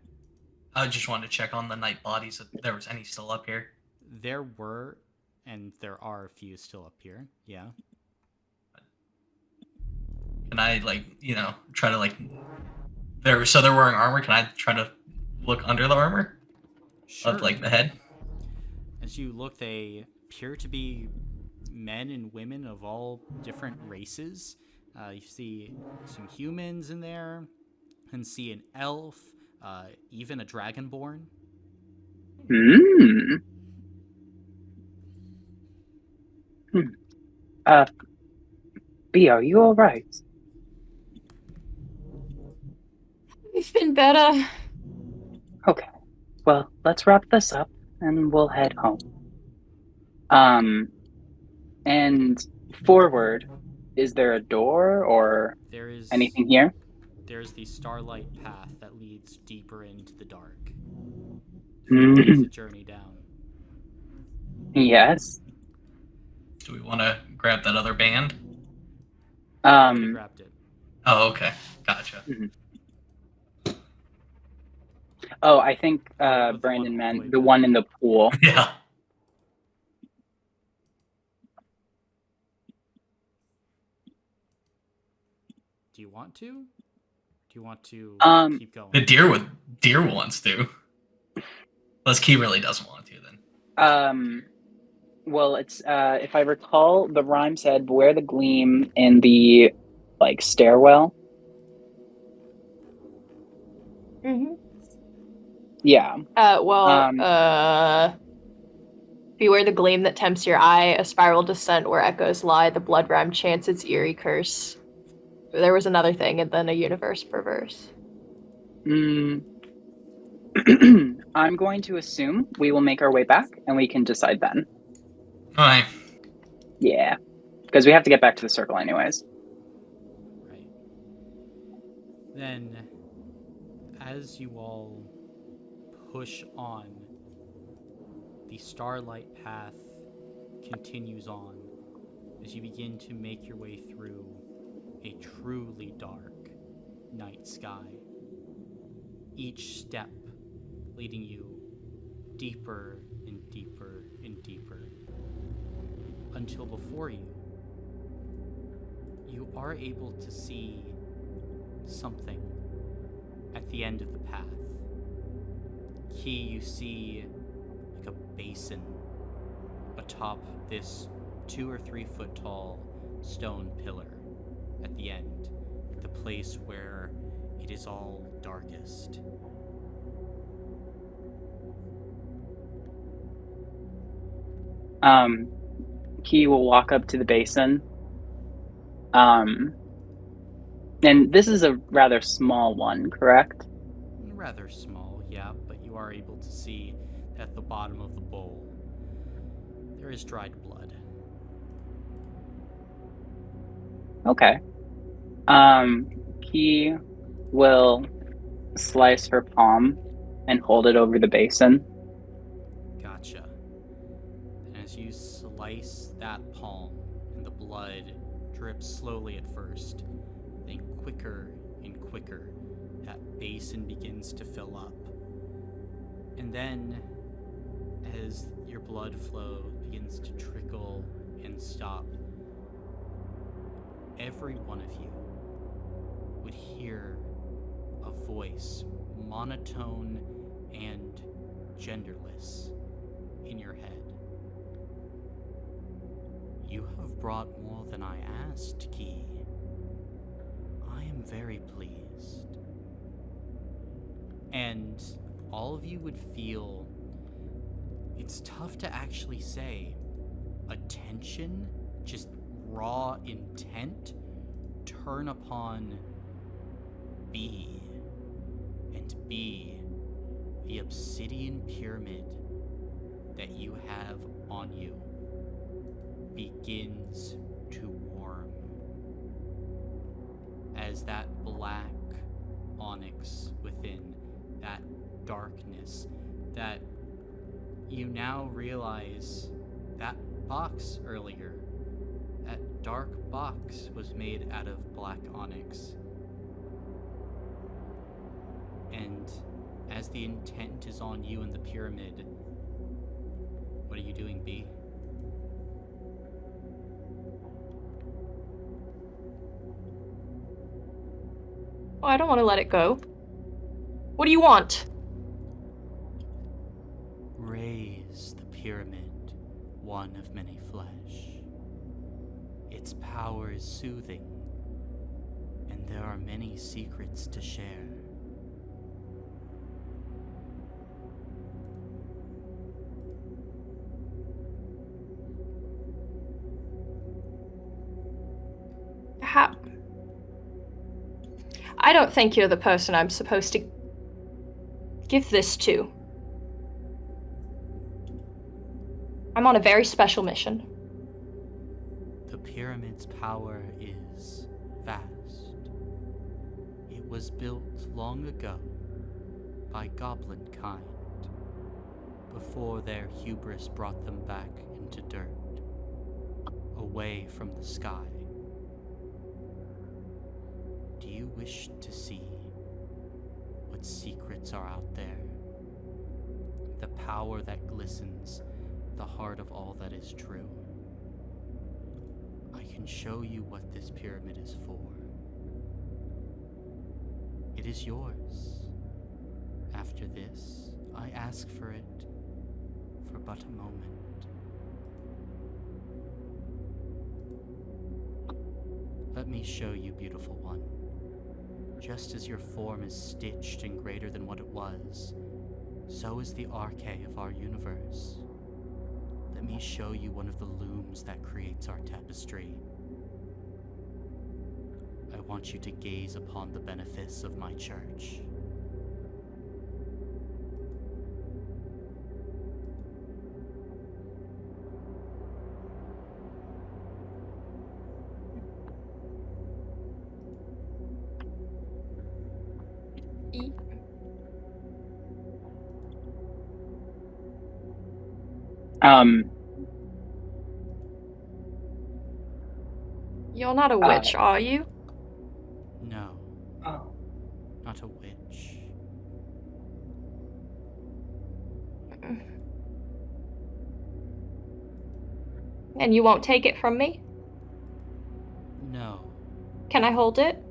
I just wanted to check on the night bodies, if there was any still up here. There were, and there are a few still up here, yeah. Can I, like, try to, like... they're wearing armor, can I try to look under the armor? Sure. Of, like, the head? As you look, they appear to be men and women of all different races. You see some humans in there, and see an elf, even a dragonborn. B, are you alright? It's been better. Okay. Well, let's wrap this up and we'll head home. And forward, is there a door or There is anything here? There's the starlight path that leads deeper into the dark. Mm. It's a journey down. Yes. Do we want to grab that other band? We grabbed it. Oh, okay. Gotcha. Oh, I think The Brandon one meant way the back. one in the pool. Yeah. Do you want to? Do you want to keep going? The deer wants to. Unless Key really doesn't want to, then. Well, it's if I recall, the rhyme said, "Beware the gleam in the stairwell." Mm-hmm. Yeah. Beware the gleam that tempts your eye, a spiral descent where echoes lie, the blood rhyme chants its eerie curse. There was another thing, and then a universe perverse. I'm going to assume we will make our way back, and we can decide then. Alright. Yeah. Because we have to get back to the circle anyways. Right. Then, as you all push on, the starlight path continues on as you begin to make your way through a truly dark night sky. Each step leading you deeper and deeper and deeper until before you, you are able to see something at the end of the path. Key, you see like a basin atop this 2 or 3 foot tall stone pillar at the end, the place where it is all darkest. Key will walk up to the basin. And this is a rather small one, correct? Rather small, yeah, but you are able to see at the bottom of the bowl there is dried blood. Okay. Key will slice her palm and hold it over the basin. Gotcha. And as you slice that palm, and the blood drips slowly at first, then quicker and quicker, that basin begins to fill up. And then, as your blood flow begins to trickle and stop, every one of you would hear a voice, monotone and genderless, in your head. You have brought more than I asked, Key. I am very pleased. And all of you would feel, it's tough to actually say, attention, just raw intent, turn upon B. And B, the obsidian pyramid that you have on you, begins to warm as that black onyx within, that darkness, that you now realize that box earlier, that dark box was made out of black onyx. And as the intent is on you in the pyramid, what are you doing, B? Oh, I don't want to let it go. What do you want? Raise the pyramid, one of many flesh. Its power is soothing, and there are many secrets to share. How? I don't think you're the person I'm supposed to give this to. I'm on a very special mission. The pyramid's power is vast. It was built long ago by goblin kind, before their hubris brought them back into dirt, away from the sky. Do you wish to see what secrets are out there? The power that glistens the heart of all that is true. I can show you what this pyramid is for. It is yours. After this, I ask for it for but a moment. Let me show you, beautiful one. Just as your form is stitched and greater than what it was, so is the arche of our universe. Let me show you one of the looms that creates our tapestry. I want you to gaze upon the benefice of my church. You're not a witch, are you? No, Oh. not a witch. And you won't take it from me? No. Can I hold it?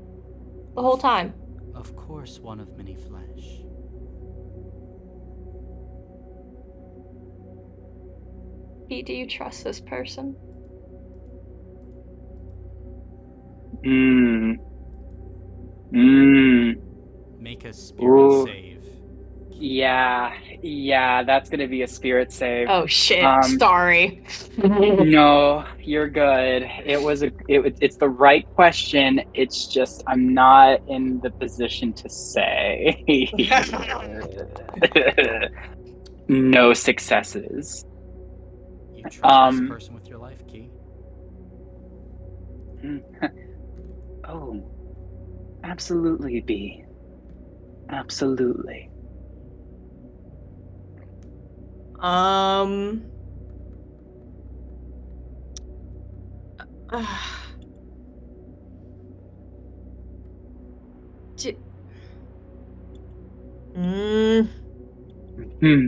The whole time? Of course, one of many flesh. Pete, do you trust this person? Make a spirit Ooh. save. Yeah, that's gonna be a spirit save. Oh shit, sorry. No, you're good. It's the right question. It's just I'm not in the position to say. No successes. You trust this Um, person with your life, Key. Oh, absolutely, B. Absolutely. Um. D- mm, Hmm.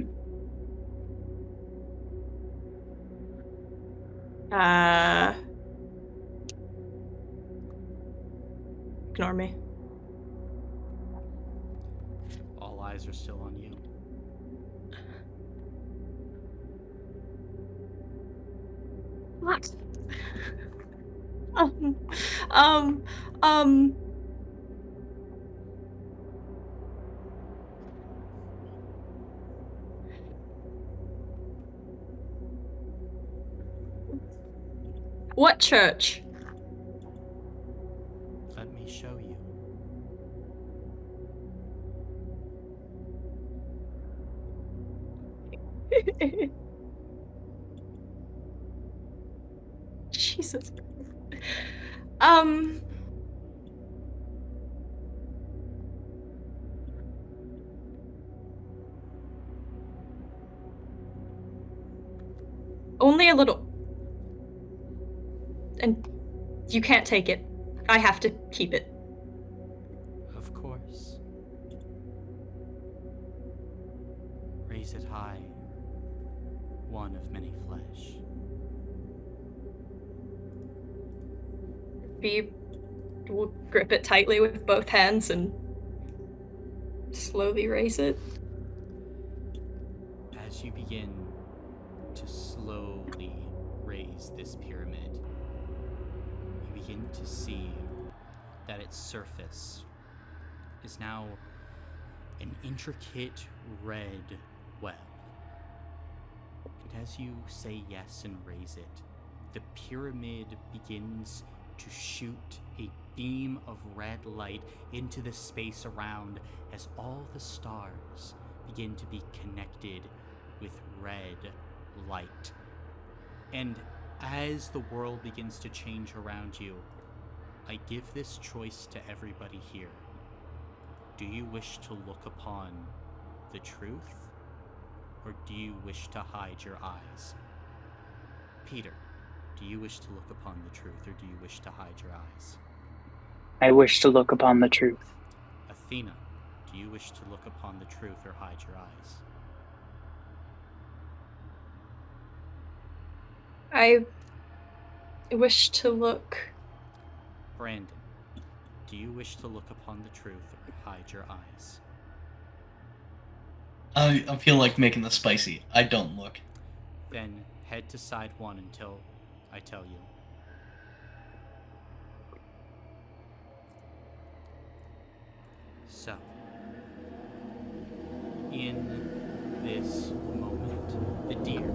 Ignore me. All eyes are still on you. What? Um, um. What church? Let me show you. Jesus. Only a little. And you can't take it. I have to keep it. Of course. Raise it high. One of many flesh. We will grip it tightly with both hands and slowly raise it. As you begin to slowly raise this pyramid, you begin to see that its surface is now an intricate red web. And as you say yes and raise it, the pyramid begins to shoot a beam of red light into the space around as all the stars begin to be connected with red light. And as the world begins to change around you, I give this choice to everybody here. Do you wish to look upon the truth, or do you wish to hide your eyes? Peter, do you wish to look upon the truth, or do you wish to hide your eyes? I wish to look upon the truth. Athena, do you wish to look upon the truth or hide your eyes? I wish to look. Brandon, do you wish to look upon the truth or hide your eyes? I feel like making this spicy. I don't look. Then head to side one until I tell you. So, in this moment, the deer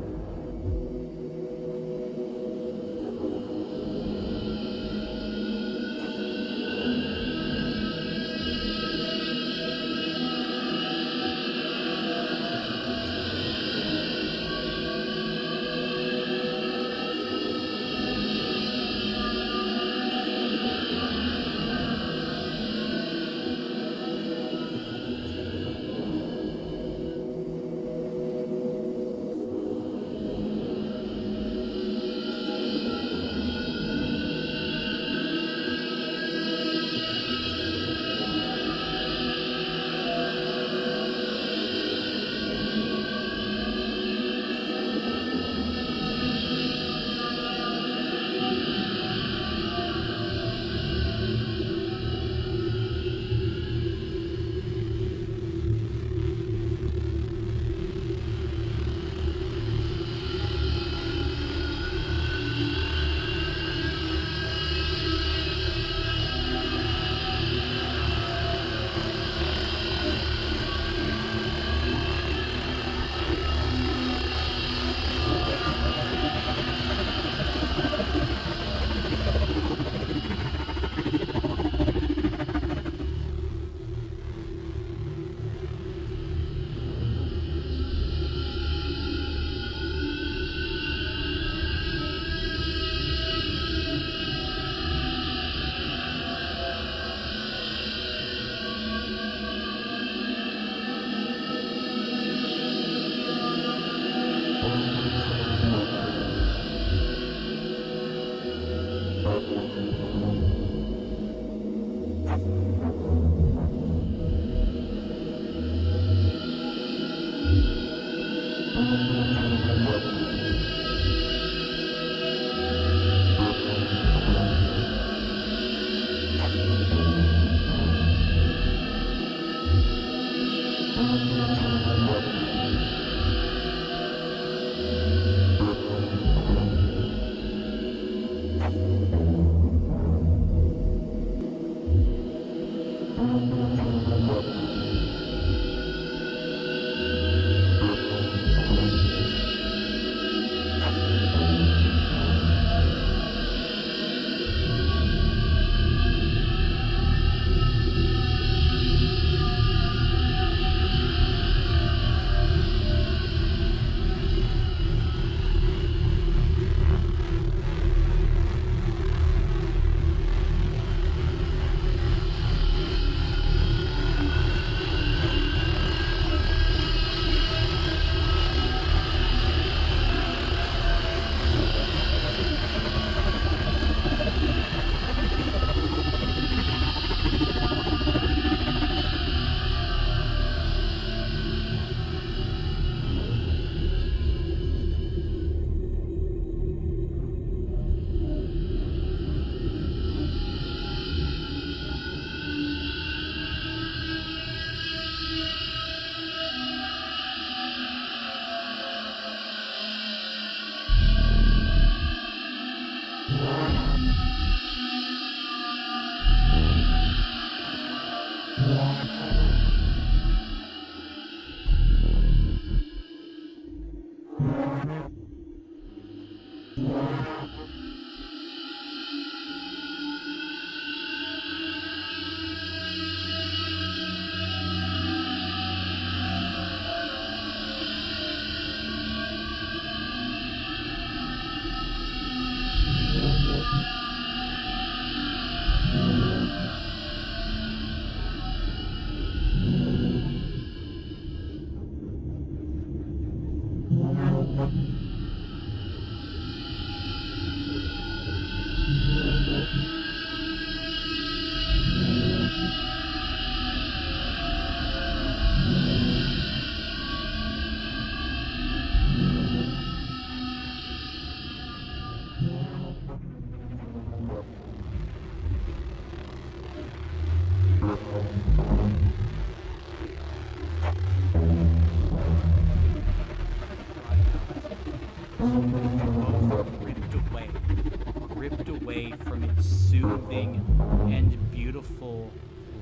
ripped away from its soothing and beautiful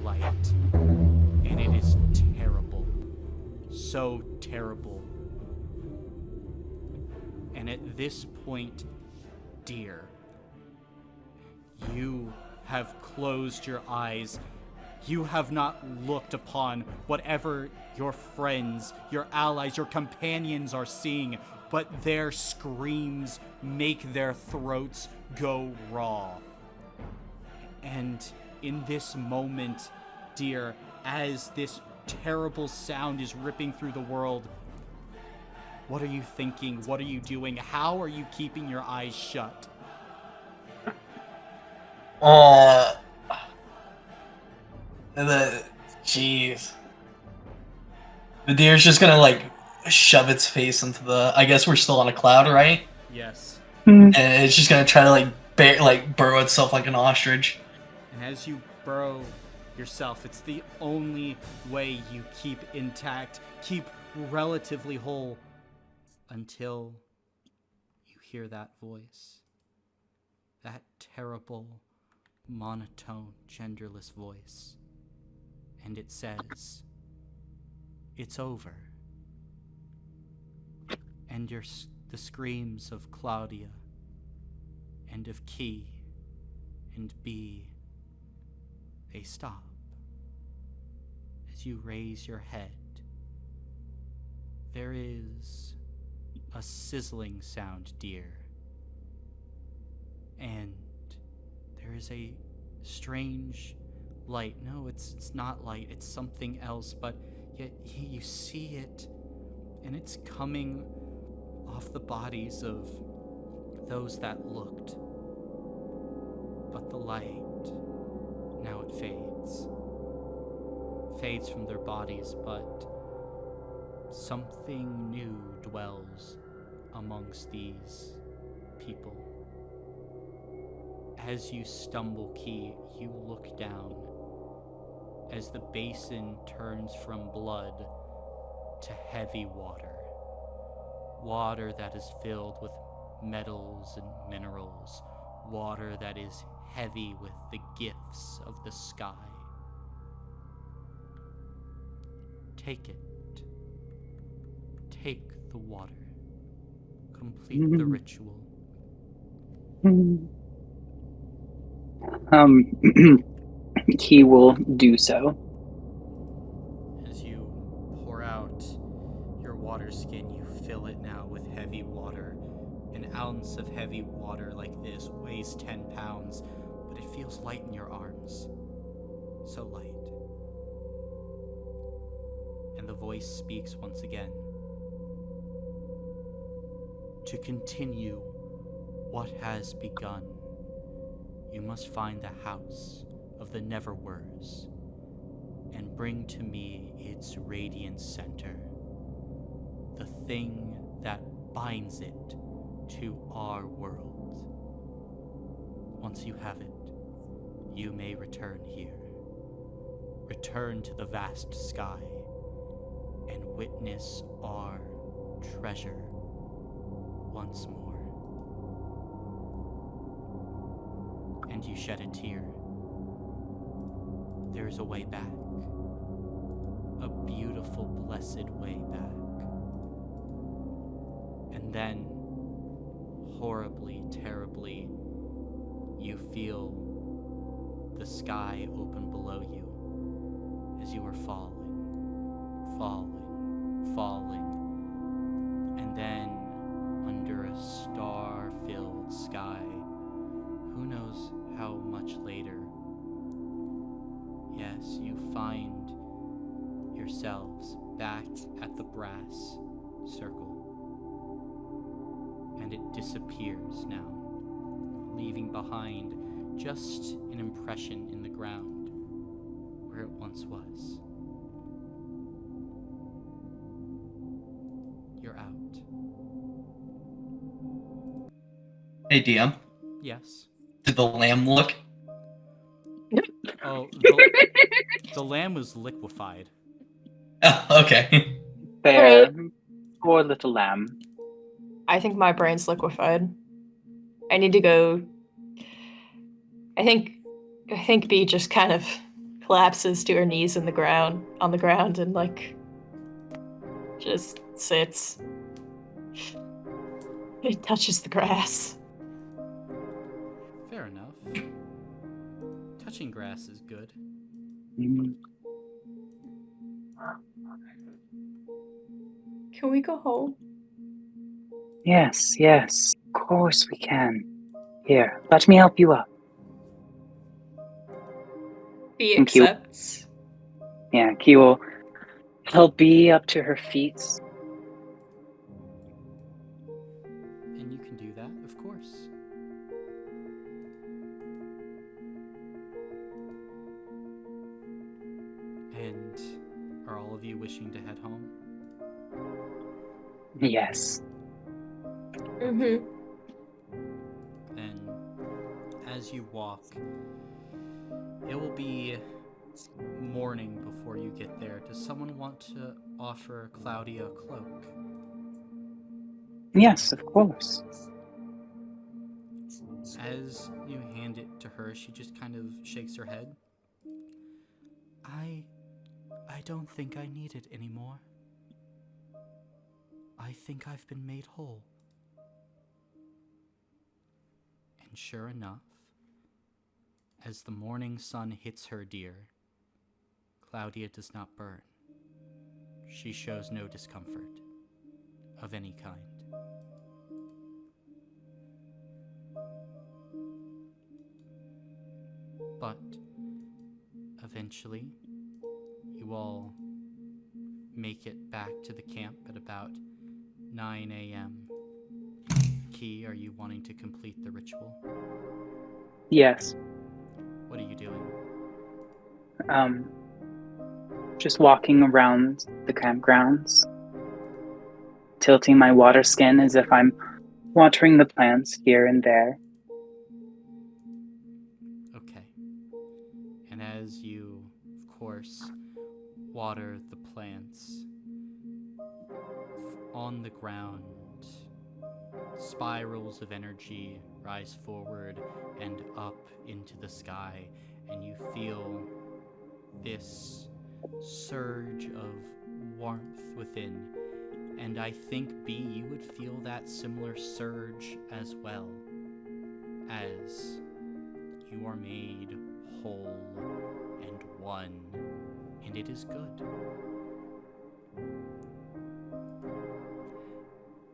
light. And it is terrible. So terrible. And at this point, dear, you have closed your eyes. You have not looked upon whatever your friends, your allies, your companions are seeing, but their screams make their throats go raw. And in this moment, dear, as this terrible sound is ripping through the world, what are you thinking? What are you doing? How are you keeping your eyes shut? Jeez. The deer's just gonna, like, shove its face into the... I guess we're still on a cloud, right? Yes. And it's just gonna try to, burrow itself like an ostrich. And as you burrow yourself, it's the only way you keep intact, keep relatively whole, until you hear that voice. That terrible, monotone, genderless voice. And it says, "It's over." And the screams of Claudia, and of Key, and B, they stop. As you raise your head, there is a sizzling sound, dear. And there is a strange light. No, it's not light, it's something else, but yet you see it, and it's coming off the bodies of those that looked. But the light, now it fades. fades from their bodies, but something new dwells amongst these people. As you stumble, Key, you look down as the basin turns from blood to heavy water. Water that is filled with metals and minerals. Water that is heavy with the gifts of the sky. Take it. Take the water. Complete the ritual. He will do so. As you pour out your water skin, you fill it now with heavy water. An ounce of heavy water like this weighs 10 pounds, but it feels light in your arms. So light. And the voice speaks once again. To continue what has begun, you must find the house of the Neverwers and bring to me its radiant center, the thing that binds it to our world. Once you have it, you may return here. Return to the vast sky and witness our treasure once more. And you shed a tear. There is a way back. A beautiful, blessed way back. And then, horribly, terribly, you feel the sky open below you as you are falling, falling, falling. And then, under a star-filled sky, who knows how much later, yes, you find yourselves back at the brass circle. And it disappears now, leaving behind just an impression in the ground where it once was. You're out. Hey, DM. Yes. Did the lamb look? Oh, the lamb was liquefied. Oh, okay. Fair. Poor little lamb. I think my brain's liquefied. I need to go. I think B just kind of collapses to her knees on the ground, and like just sits. It touches the grass. Fair enough. Touching grass is good. Can we go home? Yes, of course we can. Here, let me help you up. B Thank you. accepts. Yeah, Key will help Bee up to her feet. And you can do that, of course. And are all of you wishing to head home? Yes. Mm-hmm. Then, as you walk, it will be morning before you get there. Does someone want to offer Claudia a cloak? Yes, of course. As you hand it to her, she just kind of shakes her head. I don't think I need it anymore. I think I've been made whole. And sure enough, as the morning sun hits her dear, Claudia does not burn. She shows no discomfort of any kind. But eventually, you all make it back to the camp at about 9 a.m. Key, are you wanting to complete the ritual? Yes. What are you doing? just walking around the campgrounds, tilting my water skin as if I'm watering the plants here and there. Okay. And as you, of course, water the plants, on the ground, spirals of energy rise forward and up into the sky, and you feel this surge of warmth within. And I think, B, you would feel that similar surge as well, as you are made whole and one, and it is good.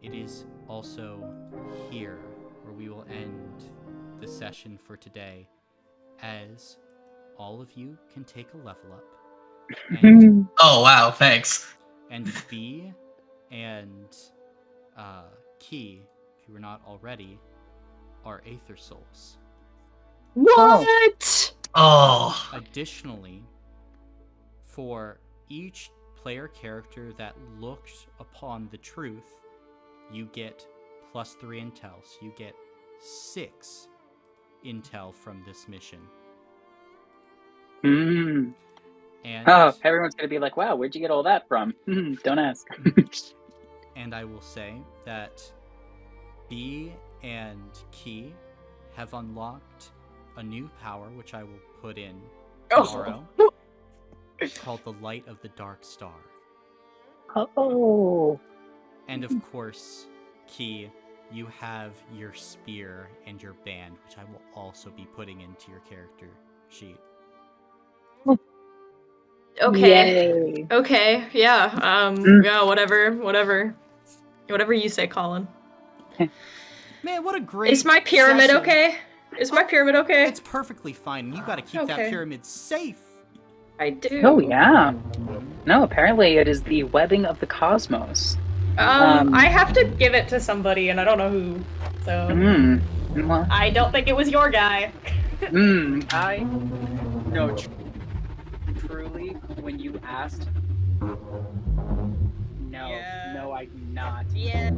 It is also here where we will end the session for today, as all of you can take a level up. And, Oh wow, thanks. and B and Key, if you were not already, are Aether Souls. What? Oh. Additionally, for each player character that looked upon the truth, you get +3 intel, so you get 6 intel from this mission. Mm. And Oh, everyone's gonna be like, wow, where'd you get all that from? Don't ask. and I will say that B and Key have unlocked a new power, which I will put in tomorrow, called the Light of the Dark Star. Oh. And of course, Key, you have your spear and your band, which I will also be putting into your character sheet. Okay. Yay. Okay. Yeah. Yeah. Whatever you say, Colin. Man, what a great Is my pyramid session. okay? Is my pyramid okay? It's perfectly fine. You gotta keep that Okay. pyramid safe. I do. Oh, yeah. No, apparently it is the webbing of the cosmos. I have to give it to somebody, and I don't know who. So Well, I don't think it was your guy. I... No, truly, when you asked... No, Yeah. no, I do not. Yeah.